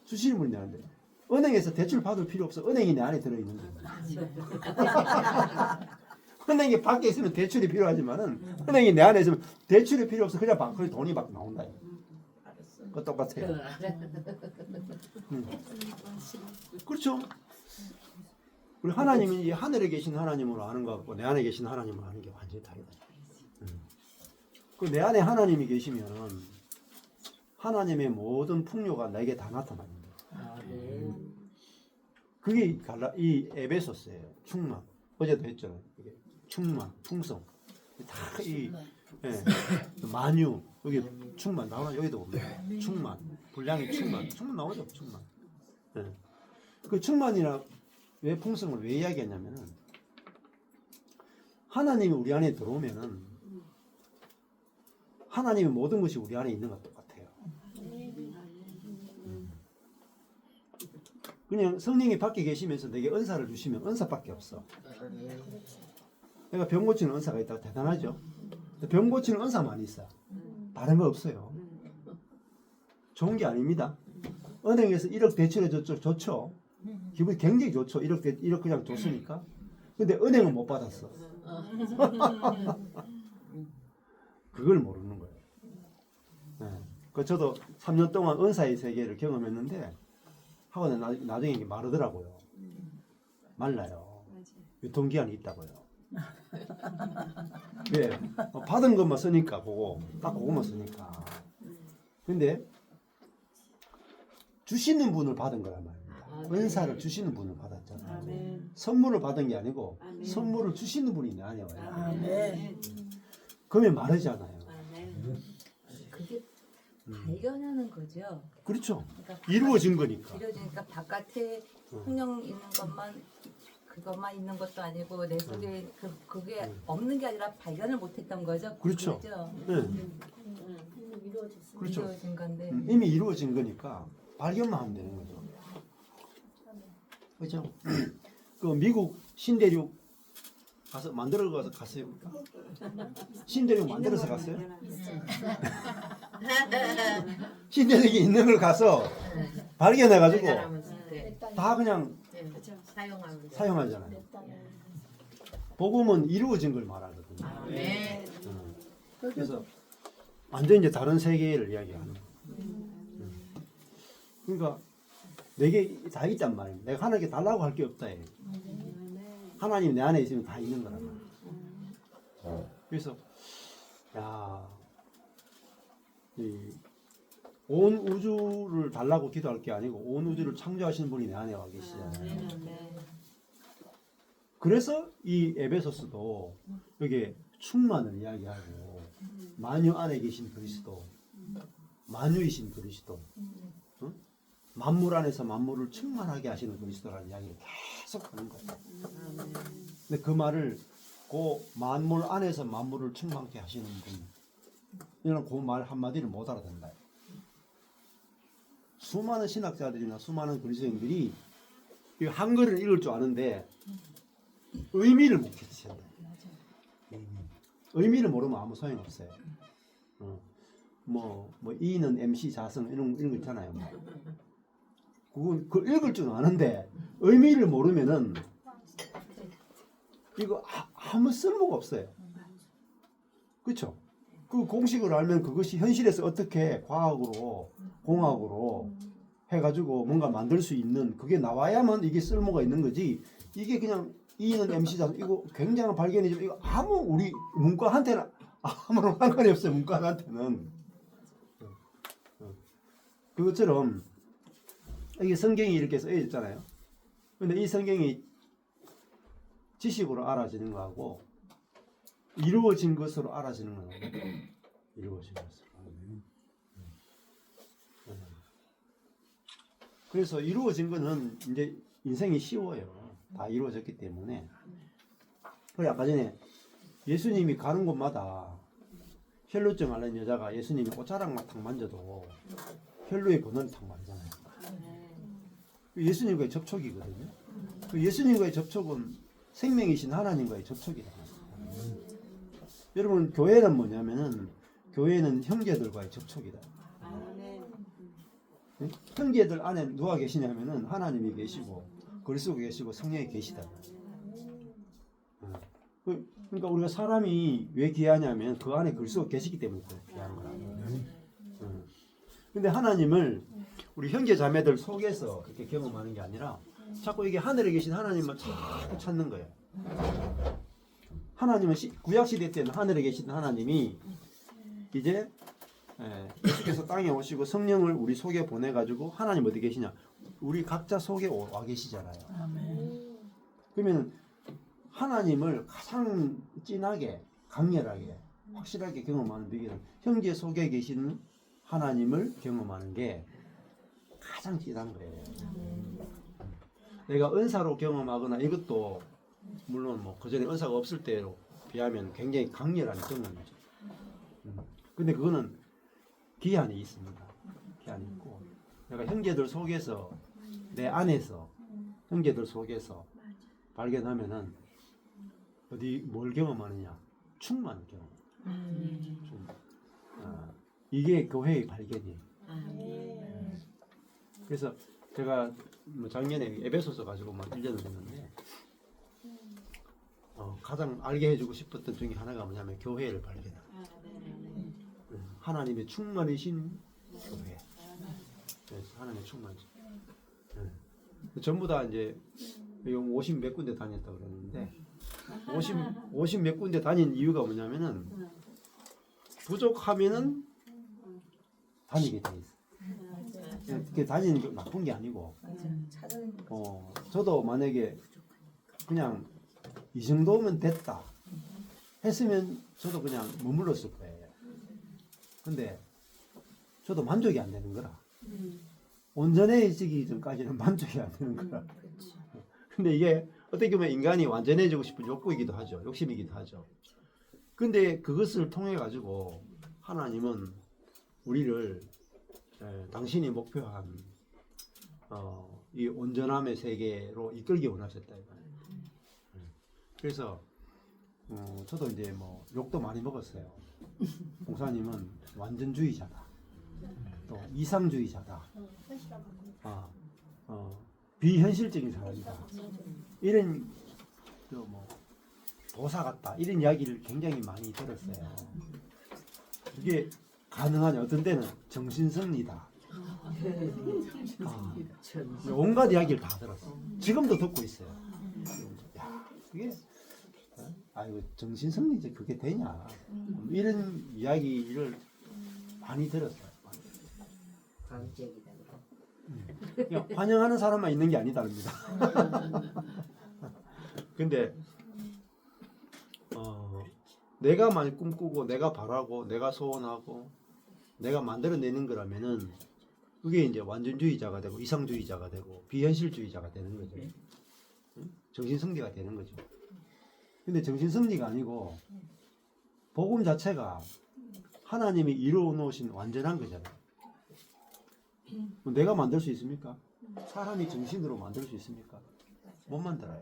S1: 주시는 분이 내 안에. 은행에서 대출 받을 필요 없어. 은행이 내 안에 들어있는 거예요. 은행이 밖에 있으면 대출이 필요하지만은 은행이 내 안에 있으면 대출이 필요 없어. 그냥 방크에 돈이 막 나온다. 그거 똑같아요. 그렇죠. 우리 하나님이 하늘에 계신 하나님으로 아는 것 같고 내 안에 계신 하나님으로 아는 게 완전히 다르다. 그 내 안에 하나님이 계시면 하나님의 모든 풍요가 내게 다 나타납니다. 그게 이 에베소스예요. 충만. 어제도 했잖아요. 이게 충만, 풍성. 다이 만유 여기 충만 나오나 여기도 보면 충만, 분량이 충만 나오죠. 충만. 예. 그 충만이나 왜 풍성을 왜 이야기하냐면은 하나님이 우리 안에 들어오면은 하나님의 모든 것이 우리 안에 있는 것 똑같아요. 그냥 성령이 밖에 계시면서 내게 은사를 주시면 은사밖에 없어. 내가 병 고치는 은사가 있다고 대단하죠. 병 고치는 은사만 있어. 다른 거 없어요. 좋은 게 아닙니다. 은행에서 1억 대출해 줬죠. 좋죠. 기분이 굉장히 좋죠. 1억 그냥 줬으니까. 근데 은행은 못 받았어. 그걸 모르는 거예요. 네. 그 저도 3년 동안 은사의 세계를 경험했는데 하고는 나중에 이게 마르더라고요. 말라요. 유통기한이 있다고요. 왜? 받은 것만 쓰니까 딱 그것만 쓰니까. 근데 주시는 분을 받은 거란 말입니다. 은사를 주시는 분을 받았잖아요. 선물을 받은 게 아니고 선물을 주시는 분이 내 안에 와요. 그러면 마르잖아요.
S2: 그게 발견하는 거죠.
S1: 그렇죠.
S2: 그러니까
S1: 이루어진 거니까.
S2: 이루어지니까 바깥에 성령 있는 그것만 있는 것도 아니고 내 속에 그게 없는 게 아니라 발견을 못했던 거죠.
S1: 그렇죠.
S2: 그죠?
S1: 네. 그렇죠.
S2: 이루어진 건데.
S1: 이미 이루어진 거니까 발견만 하면 되는 거죠. 그렇죠. 그 미국 신대륙 갔어요. 신대륙 만들어서 갔어요? 신대륙이 있는 걸 가서 발견해가지고 다 그냥 사용하잖아요. 복음은 이루어진 걸 말하거든요. 그래서 완전 이제 다른 세계를 이야기하는 거예요. 그러니까 내게 다 있단 말이에요. 내가 하나님께 달라고 할 게 없다. 하나님 내 안에 있으면 다 있는 거란 말이에요. 그래서 온 우주를 달라고 기도할 게 아니고 온 우주를 창조하시는 분이 내 안에 와 계시잖아요. 그래서 이 에베소스도 여기 충만을 이야기하고 만유 안에 계신 그리스도, 만유이신 그리스도, 만물 안에서 만물을 충만하게 하시는 그리스도라는 이야기를 계속 하는 거예요. 근데 그 말을 그 만물 안에서 만물을 충만하게 하시는 분, 이런 그 말 한마디를 못 알아듣는다. 수많은 신학자들이나 수많은 그리스도인들이 이 한글을 읽을 줄 아는데 의미를 못 캐치한다. 의미를 모르면 아무 소용 없어요. 이는 MC 자성 이런 거 있잖아요. 그건 그 읽을 줄 아는데 의미를 모르면은 이거 아무 쓸모가 없어요. 그렇죠? 그 공식을 알면 그것이 현실에서 어떻게 과학으로 공학으로 해가지고 뭔가 만들 수 있는 그게 나와야만 이게 쓸모가 있는 거지. 이게 그냥 E는 MC자 이거 굉장한 발견이지만 이거 아무 우리 문과한테는 아무런 상관이 없어요. 문과한테는. 그것처럼 이게 성경이 이렇게 써 있잖아요. 근데 이 성경이 지식으로 알아지는 거하고 이루어진 것으로 알아지는 거하고 이루어진 것으로. 그래서 이루어진 거는 이제 인생이 쉬워요. 다 이루어졌기 때문에. 그래 아까 전에 예수님이 가는 곳마다 혈루증 앓는 여자가 예수님이 옷자락만 탁 만져도 혈루의 번호를 탁 말하잖아요. 예수님과의 접촉이거든요. 그 예수님과의 접촉은 생명이신 하나님과의 접촉이다. 여러분 교회는 뭐냐면은 교회는 형제들과의 접촉이다. 형제들 안에 누가 계시냐면은 하나님이 계시고 그리스도 계시고 성령이 계시다. 그러니까 우리가 사람이 왜 귀하냐면 그 안에 그리스도가 계시기 때문에 귀한 거라. 근데 하나님을 우리 형제 자매들 속에서 그렇게 경험하는 게 아니라 자꾸 이게 하늘에 계신 하나님만 자꾸 찾는 거예요. 하나님은 구약 시대 때는 하늘에 계신 하나님이 이제 예수께서 땅에 오시고 성령을 우리 속에 보내가지고 하나님 어디 계시냐? 우리 각자 속에 와 계시잖아요. 그러면 하나님을 가장 진하게, 강렬하게, 확실하게 경험하는 비결은 형제 속에 계시는 하나님을 경험하는 게 가장 진한 거예요. 내가 은사로 경험하거나 이것도 물론 뭐 그전에 은사가 없을 때로 비하면 굉장히 강렬한 경험이죠. 근데 그거는 기한이 있습니다. 기한이 있고 내가 형제들 속에서 내 안에서 형제들 속에서 발견하면은 어디 뭘 경험하느냐? 충만을 경험. 이게 교회의 발견이에요. 그래서 제가 뭐 작년에 에베소서 가지고 막 1년을 했는데 가장 알게 해주고 싶었던 중에 하나가 뭐냐면 교회를 발견하는 하나님의 충만이신 교회. 그래서 하나님의 충만이신. 전부 다 이제 50 몇 군데 다녔다고 그랬는데 50 몇 군데 다닌 이유가 뭐냐면은 부족하면은 다니게 돼 있어. 그게 다니는 게 나쁜 게 아니고. 저도 만약에 그냥 이 정도면 됐다 했으면 저도 그냥 머물렀을 거예요. 근데 저도 만족이 안 되는 거라. 온전해지기 전까지는 만족이 안 되는 거라. 근데 이게 어떻게 보면 인간이 완전해지고 싶은 욕구이기도 하죠. 욕심이기도 하죠. 근데 그것을 통해 가지고 하나님은 우리를 당신이 목표한 이 온전함의 세계로 이끌기 원하셨다 이거예요. 그래서 저도 이제 뭐 욕도 많이 먹었어요. 목사님은 완전주의자다. 또 이상주의자다. 비현실적인 사람이다. 이런 뭐 도사 같다. 이런 이야기를 굉장히 많이 들었어요. 그게 가능하냐? 어떤 때는 정신승리다. 온갖 이야기를 다 들었어. 지금도 듣고 있어요. 야, 그게 아이고 정신승리지 그게 되냐? 이런 이야기를 많이 들었어요. 그냥 환영하는 사람만 있는 게 아니다입니다. 근데 내가 많이 꿈꾸고 내가 바라고 내가 소원하고 내가 만들어내는 거라면은 그게 이제 완전주의자가 되고 이상주의자가 되고 비현실주의자가 되는 거죠. 정신승리가 되는 거죠. 근데 정신승리가 아니고 복음 자체가 하나님이 이루어 놓으신 완전한 거잖아요. 내가 만들 수 있습니까? 사람이 정신으로 만들 수 있습니까? 못 만들어요.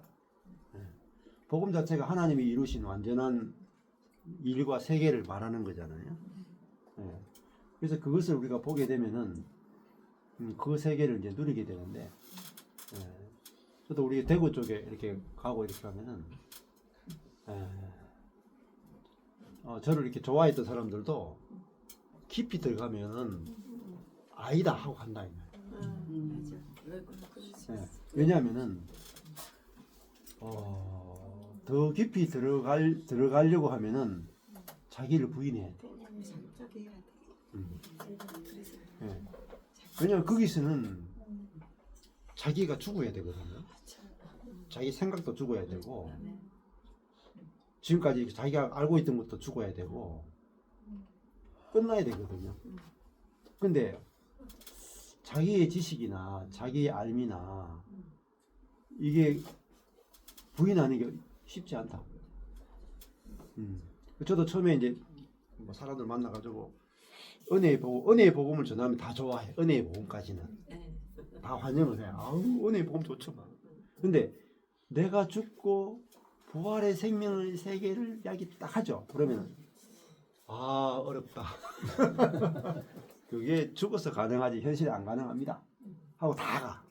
S1: 복음 자체가 하나님이 이루신 완전한 일과 세계를 말하는 거잖아요. 그래서 그것을 우리가 보게 되면은 그 세계를 이제 누리게 되는데, 저도 우리 대구 쪽에 이렇게 가고 이렇게 하면은 저를 이렇게 좋아했던 사람들도 깊이 들어가면은 아니다 하고 간다 이 말이에요. 왜냐하면은 더 깊이 들어가려고 하면은 자기를 부인해야 돼. 왜냐면 거기서는 자기가 죽어야 되거든요. 자기 생각도 죽어야 되고 지금까지 자기가 알고 있던 것도 죽어야 되고 끝나야 되거든요. 근데 자기의 지식이나 자기의 알미나 이게 부인하는 게 쉽지 않다. 저도 처음에 이제 뭐 사람들 만나가지고 은혜의 복음을 전하면 다 좋아해. 은혜의 복음까지는 다 환영을 해. 아우 은혜의 복음 좋죠. 근데 내가 죽고 부활의 생명의 세계를 이야기 딱 하죠. 그러면 어렵다. 그게 죽어서 가능하지 현실에 안 가능합니다. 하고 다 가.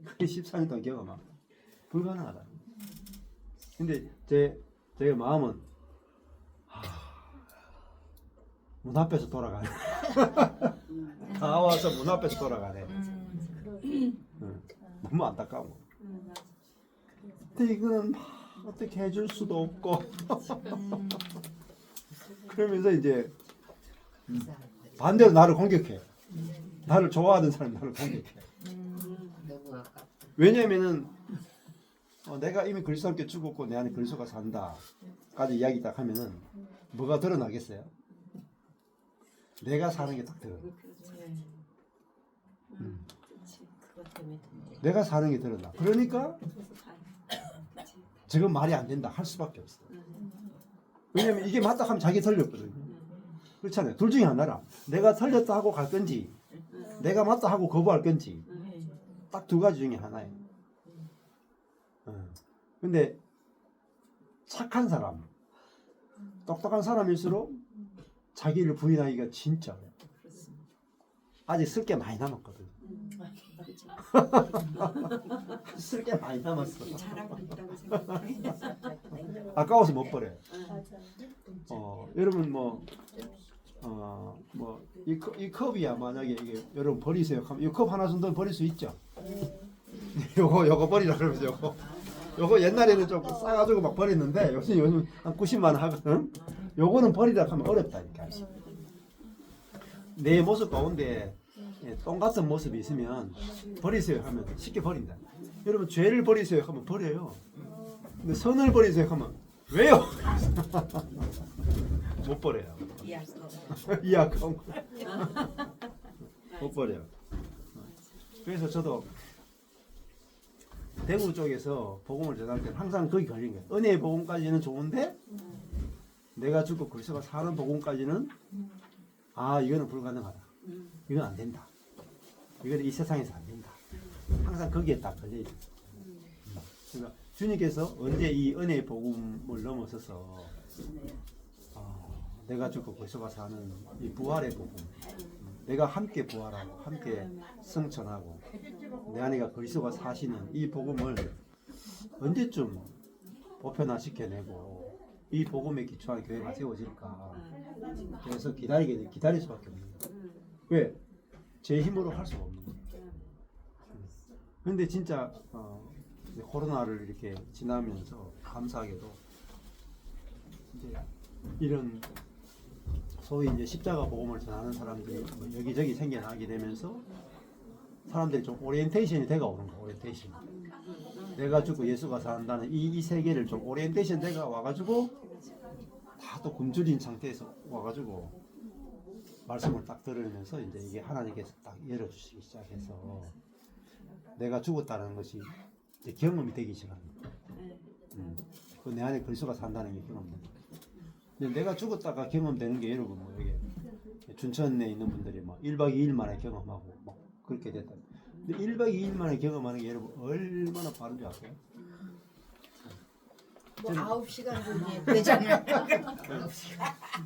S1: 그게 14년 동안 경험하고 불가능하다. 근데 제 마음은 문 앞에서 돌아가네. 다 와서 문 앞에서 돌아가네. 너무 안타까운 거. 근데 이거는 막 어떻게 해줄 수도 없고 그러면서 이제 반대로 나를 공격해. 나를 좋아하던 사람이 나를 공격해.
S5: 너무 아깝다.
S1: 왜냐면은 내가 이미 그리스도와 함께 죽었고 내 안에 그리스도가 산다까지 이야기 딱 하면은 뭐가 드러나겠어요? 내가 사는 게 딱 드러나.
S5: 그것 때문에 든대.
S1: 내가 사는 게 드러나. 그러니까 지금 말이 안 된다 할 수밖에 없어. 왜냐면 이게 맞다 하면 자기 틀렸거든요. 그렇잖아요. 둘 중에 하나라. 내가 틀렸다 하고 갈 건지 내가 맞다 하고 거부할 건지 딱 두 가지 중에 하나예요. 근데 착한 사람, 똑똑한 사람일수록 자기를 부인하기가 진짜 어려워. 아직 쓸 게 많이 남았거든. 쓸 게 많이 남았어.
S3: 잘하고 있다고 생각해.
S1: 아까워서 못 버려요. 여러분 이 컵이야 만약에 이게 여러분 버리세요 하면 이 컵 하나 정도는 버릴 수 있죠. 요거 버리라 그러면서 요거 옛날에는 좀 싸가지고 막 버렸는데 요즘 한 90만 원 하거든. 요거는 버리라 하면 어렵다니까. 내 모습 가운데 똥 같은 모습이 있으면 버리세요 하면 쉽게 버린다. 여러분 죄를 버리세요 하면 버려요. 근데 선을 버리세요 하면 왜요? 못 버려요. 이 아까운 거. 못 버려요. 그래서 저도 대구 쪽에서 복음을 전할 때는 항상 거기 걸린 거예요. 은혜의 복음까지는 좋은데 내가 죽고 그리스도가 사는 복음까지는 이거는 불가능하다. 이건 안 된다. 이건 이 세상에서 안 된다. 항상 거기에 딱 걸려 있어요. 그러니까 주님께서 언제 이 은혜의 복음을 넘어서서 내가 죽고 그리스도가 사는 이 부활의 복음, 내가 함께 부활하고 함께 승천하고 내 안에가 그리스도가 사시는 이 복음을 언제쯤 보편화시켜내고 이 복음에 기초한 교회가 세워질까. 그래서 기다릴 수밖에 없는 거예요. 왜? 제 힘으로 할 수가 없는 거예요. 근데 진짜 코로나를 이렇게 지나면서 감사하게도 이제 이런 소위 이제 십자가 복음을 전하는 사람들이 여기저기 생겨나게 되면서 사람들이 좀 오리엔테이션이 돼가 오는 거야. 오리엔테이션. 내가 죽고 예수가 산다는 이 세계를 좀 오리엔테이션 돼가 와가지고 다 또 굶주린 상태에서 와가지고 말씀을 딱 들으면서 이제 이게 하나님께서 딱 열어주시기 시작해서 내가 죽었다는 것이 이제 경험이 되기 시작합니다. 내 안에 그리스도가 산다는 게 경험됩니다. 근데 내가 죽었다가 경험되는 게 여러분 여기 춘천에 있는 분들이 막 1박 2일 만에 경험하고 막 그렇게 됐다. 근데 1박 2일 만에 경험하는 게 여러분 얼마나 빠른 줄 아세요?
S5: 9시간 정도 되잖아요.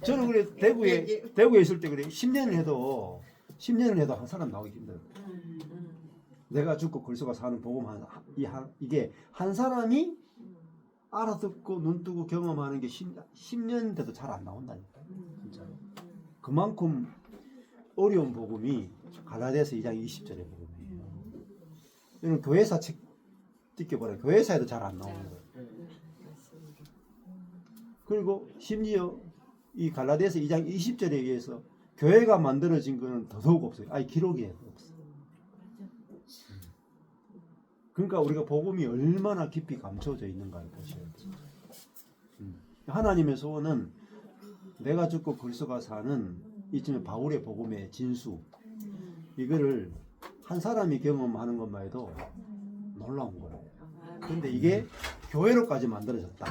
S1: 저는 그래 대구에 있을 때 그래 10년을 해도 한 사람 나오기 힘들어요. 내가 죽고 그리스도가 사는 복음 이게 한 사람이 알아듣고 눈 뜨고 경험하는 게 10년 돼도 잘 안 나온다니까. 진짜로. 그만큼 어려운 복음이 갈라디아서 2장 20절의 복음이에요. 이런 교회사 책 뜯겨버려요. 교회사에도 잘 안 나오는 거예요. 그리고 심지어 이 갈라디아서 2장 20절에 의해서 교회가 만들어진 거는 더더욱 없어요. 기록이 없어요. 그러니까 우리가 복음이 얼마나 깊이 감춰져 있는가를 보셔야 돼요. 하나님의 소원은 내가 죽고 그리스도가 사는 이쯤에 바울의 복음의 진수 이거를 한 사람이 경험하는 것만 해도 놀라운 거예요. 그런데 이게 교회로까지 만들어졌다.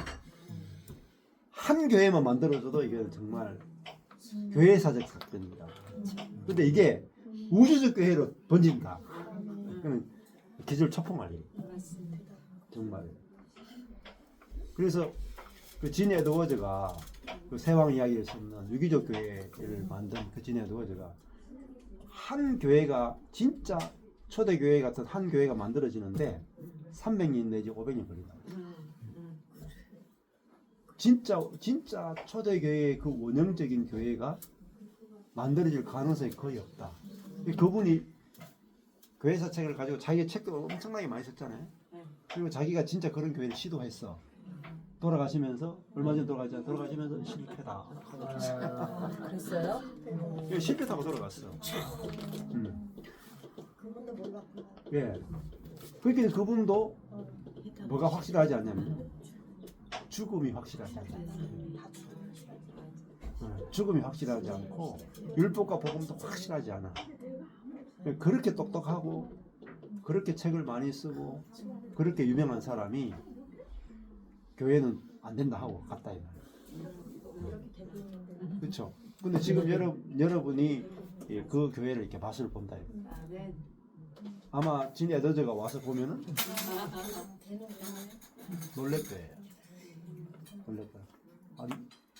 S1: 한 교회만 만들어져도 이게 정말 교회사적 사건입니다. 그런데 이게 우주적 교회로 번진다. 그러면 기술초풍할 일. 정말. 그래서 그 진 에드워즈가 그 세왕 이야기를 썼는 유기적 교회를 만든 그 진에도 제가 한 교회가 진짜 초대 교회 같은 한 교회가 만들어지는데 300년 내지 500년 걸린다. 진짜 초대 교회의 그 원형적인 교회가 만들어질 가능성이 거의 없다. 그분이 교회사 책을 가지고 자기의 책도 엄청나게 많이 썼잖아요. 그리고 자기가 진짜 그런 교회를 시도했어. 돌아가시면서 얼마 전에 돌아가시면서 실패다.
S2: 그랬어요?
S1: 실패하고 돌아갔어. 예. 그러니까 그분도 뭐가 확실하지 않냐면 죽음이 확실하지 않아요. 죽음이 확실하지 않고 율법과 복음도 확실하지 않아. 그렇게 똑똑하고 그렇게 책을 많이 쓰고 그렇게 유명한 사람이 교회는 안 된다 하고 갔다 이 말이에요. 그렇죠. 근데 지금 여러분이 그 교회를 이렇게 맛을 본다. 아마 진 에더저가 와서 보면은 놀랄 거예요. 놀랄 거야. 아니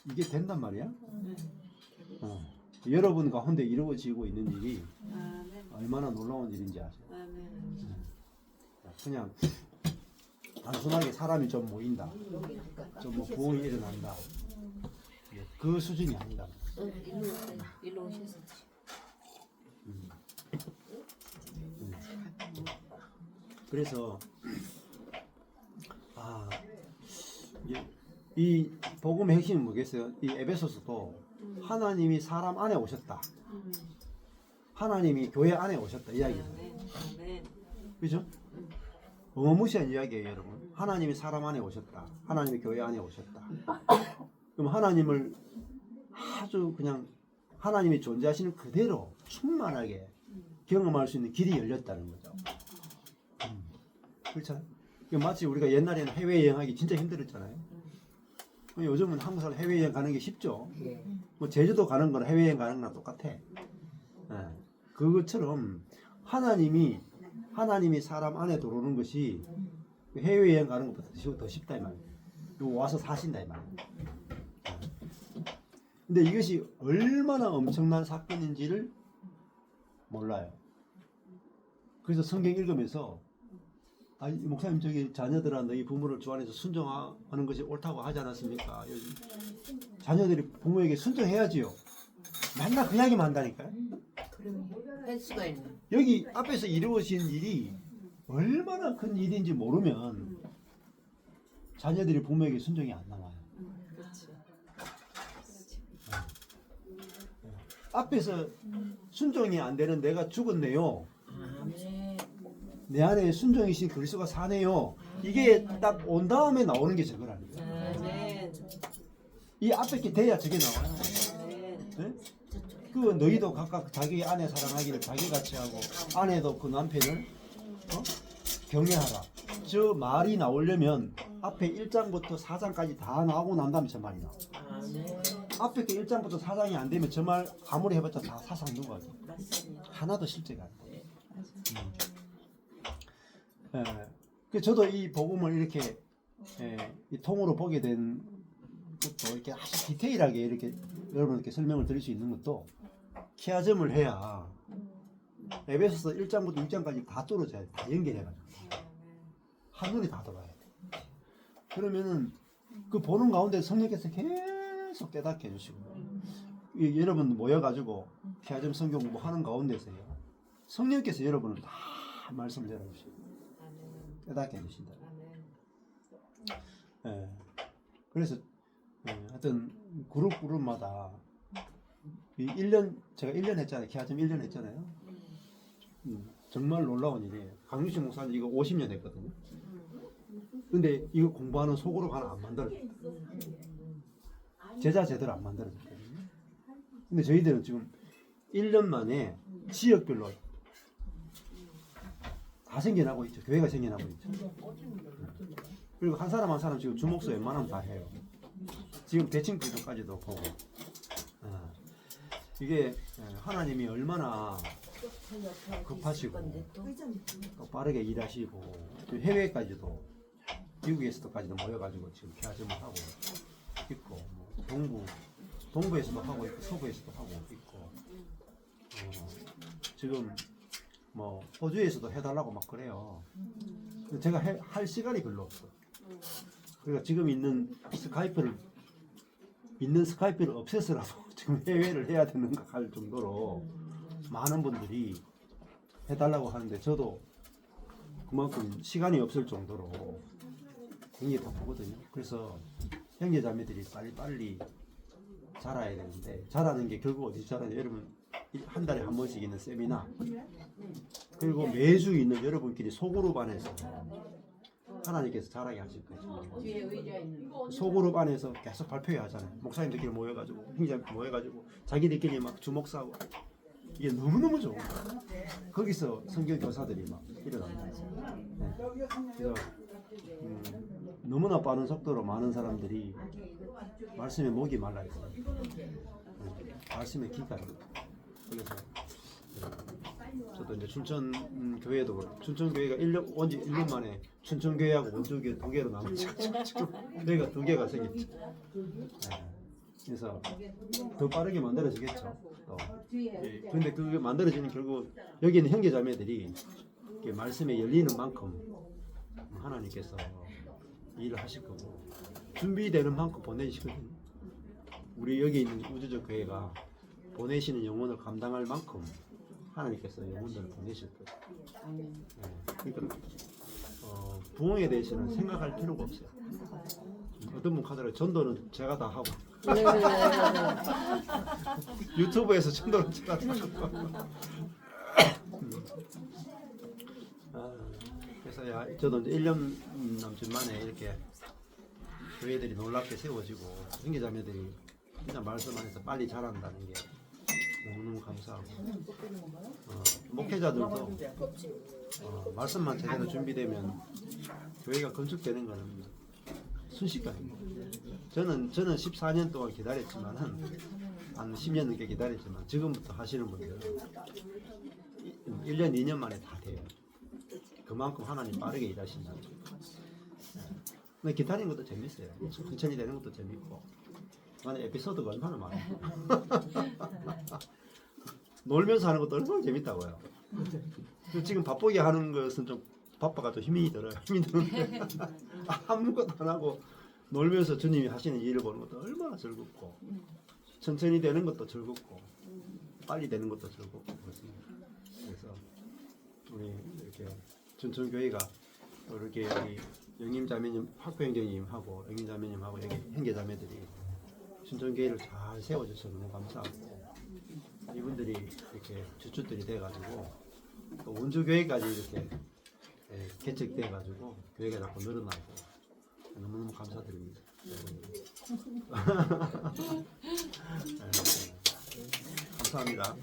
S1: 이게 된단 말이야? 여러분 가운데 이루어지고 있는 일이 얼마나 놀라운 일인지 아세요? 그냥 단순하게 사람이 좀 모인다, 좀 뭐 부흥이 일어난다, 그 수준이 아니다.
S5: 일로 오셨었지.
S1: 그래서 이 복음의 핵심은 뭐겠어요? 이 에베소서도 하나님이 사람 안에 오셨다. 하나님이 교회 안에 오셨다 이야기죠. 그죠? 어마무시한 이야기예요, 여러분. 하나님이 사람 안에 오셨다. 하나님이 교회 안에 오셨다. 그럼 하나님을 아주 그냥 하나님이 존재하시는 그대로 충만하게 경험할 수 있는 길이 열렸다는 거죠. 그렇죠? 마치 우리가 옛날에는 해외여행하기 진짜 힘들었잖아요. 요즘은 한국 사람 해외여행 가는 게 쉽죠. 뭐 제주도 가는 거나 해외여행 가는 거랑 똑같아. 그것처럼 하나님이 사람 안에 들어오는 것이 해외여행 가는 것보다 더 쉽다 이 말이에요. 와서 사신다 이 말이에요. 근데 이것이 얼마나 엄청난 사건인지를 몰라요. 그래서 성경 읽으면서 목사님 저기 자녀들아 너희 부모를 주 안에서 순종하는 것이 옳다고 하지 않았습니까? 자녀들이 부모에게 순종해야지요. 맨날 그 이야기만 한다니까요.
S5: 할 수가 있는.
S1: 여기 앞에서 이루어진 일이 얼마나 큰 일인지 모르면 자녀들이 부모에게 순종이 안 나와요. 앞에서 순종이 안 되는 내가 죽었네요. 내 안에 순종이신 그리스도가 사네요. 이게 딱 온 다음에 나오는 게 저거라니까. 이 앞에 게 돼야 저게 나와요. 네? 그 너희도 각각 자기 아내 사랑하기를 자기같이 하고 아내도 그 남편을 경외하라. 저 말이 나오려면 앞에 1장부터 4장까지 다 나오고 난 다음에 저 말이 나와. 앞에 게 1장부터 4장이 안 되면 저 말 아무리 해봤자 다 사상 누가지. 하나도 실제가 안 돼. 저도 이 복음을 이렇게 이 통으로 보게 된 것도 이렇게 아주 디테일하게 이렇게 여러분께 설명을 드릴 수 있는 것도 키아점을 해야 에베소서 1장부터 6장까지 다 뚫어져야 돼. 다 연결해가지고 한눈에 다 들어와야 돼. 그러면은 그 보는 가운데 성령께서 계속 깨닫게 해주시고 여러분 모여가지고 키아점 성경 공부하는 가운데서요 성령께서 여러분을 다 말씀을 열어주시고 깨닫게 해주신다. 그래서 하여튼 그룹마다 제가 1년 했잖아요. 키아점 1년 했잖아요. 정말 놀라운 일이에요. 강유식 목사님 이거 50년 했거든요. 근데 이거 공부하는 속으로 하나 안 만들어졌다. 제자 제대로 안 만들어졌거든요. 근데 저희들은 지금 1년 만에 지역별로 다 생겨나고 있죠. 교회가 생겨나고 있죠. 그리고 한 사람 한 사람 지금 주목수 웬만하면 다 해요. 지금 대칭 기도까지도 보고. 이게 하나님이 얼마나 급하시고 또 빠르게 일하시고 해외까지도 미국에서도까지도 모여가지고 지금 피아점을 하고 있고 뭐 동부에서도 하고 있고 서부에서도 하고 있고 지금 뭐 호주에서도 해달라고 막 그래요. 근데 제가 할 시간이 별로 없어. 그러니까 지금 있는 스카이프를 없애서라도 지금 해외를 해야 되는가 할 정도로 많은 분들이 해달라고 하는데 저도 그만큼 시간이 없을 정도로 굉장히 바쁘거든요. 그래서 형제자매들이 빨리 자라야 되는데 자라는 게 결국 어디 자라냐? 여러분 한 달에 한 번씩 있는 세미나 그리고 매주 있는 여러분끼리 소그룹 안에서 하나님께서 자라게 하실 거죠. 소그룹 안에서 계속 발표해야 하잖아요. 목사님들끼리 모여가지고 형제자매 모여가지고 자기들끼리 막 주목 싸고 이게 너무너무 좋은 거예요. 거기서 성경 교사들이 막 일어납니다. 네. 그래서 너무나 빠른 속도로 많은 사람들이 말씀에 목이 말라 있어요. 말씀에 기가 있어요. 그래서 저도 이제 춘천 교회도 그렇고 춘천 교회가 온지 1년 만에 춘천 교회하고 원주교회 두 개로 나눠지고 지금 교회가 두 개가 생겼죠. 네. 그래서 더 빠르게 만들어지겠죠. 근데 그게 만들어지는 결국 여기 있는 형제자매들이 말씀에 열리는 만큼 하나님께서 일을 하실 거고 준비되는 만큼 보내시거든요. 우리 여기 있는 우주적 교회가 보내시는 영혼을 감당할 만큼 하나님께서 영혼들을 보내실 거예요. 네. 그러니까 부흥에 대해서는 생각할 필요가 없어요. 어떤 분 하더라고요. 전도는 제가 다 하고 유튜브에서 전도는 제가 다 하고 그래서 저도 이제 1년 남짓 만에 이렇게 교회들이 놀랍게 세워지고 형제자매들이 진짜 말씀 안에서 빨리 자란다는 게 너무너무 감사하고 목회자들도 말씀만 제대로 준비되면 교회가 건축되는 거는 순식간입니다. 저는 14년 동안 기다렸지만은 한 10년 넘게 기다렸지만 지금부터 하시는 분들은 1년 2년 만에 다 돼요. 그만큼 하나님 빠르게 일하신다는 거죠. 근데 기다리는 것도 재밌어요. 천천히 되는 것도 재밌고 만약 에피소드가 얼마나 많아요. 놀면서 하는 것도 얼마나 재밌다고요. 지금 바쁘게 하는 것은 좀 바빠가지고 힘이 들어요. 힘이 드는데 아무것도 안 하고 놀면서 주님이 하시는 일을 보는 것도 얼마나 즐겁고 천천히 되는 것도 즐겁고 빨리 되는 것도 즐겁고 그렇습니다. 그래서 우리 이렇게 춘천교회가 이렇게 여기 영임자매님 학부형제님하고 영임자매님하고 여기 형제자매들이 춘천교회를 잘 세워줘서 너무 감사하고 이분들이 이렇게 주축들이 돼가지고 또 원주교회까지 이렇게 개척돼가지고 교회가 자꾸 늘어나고 너무너무 감사드립니다. 감사합니다.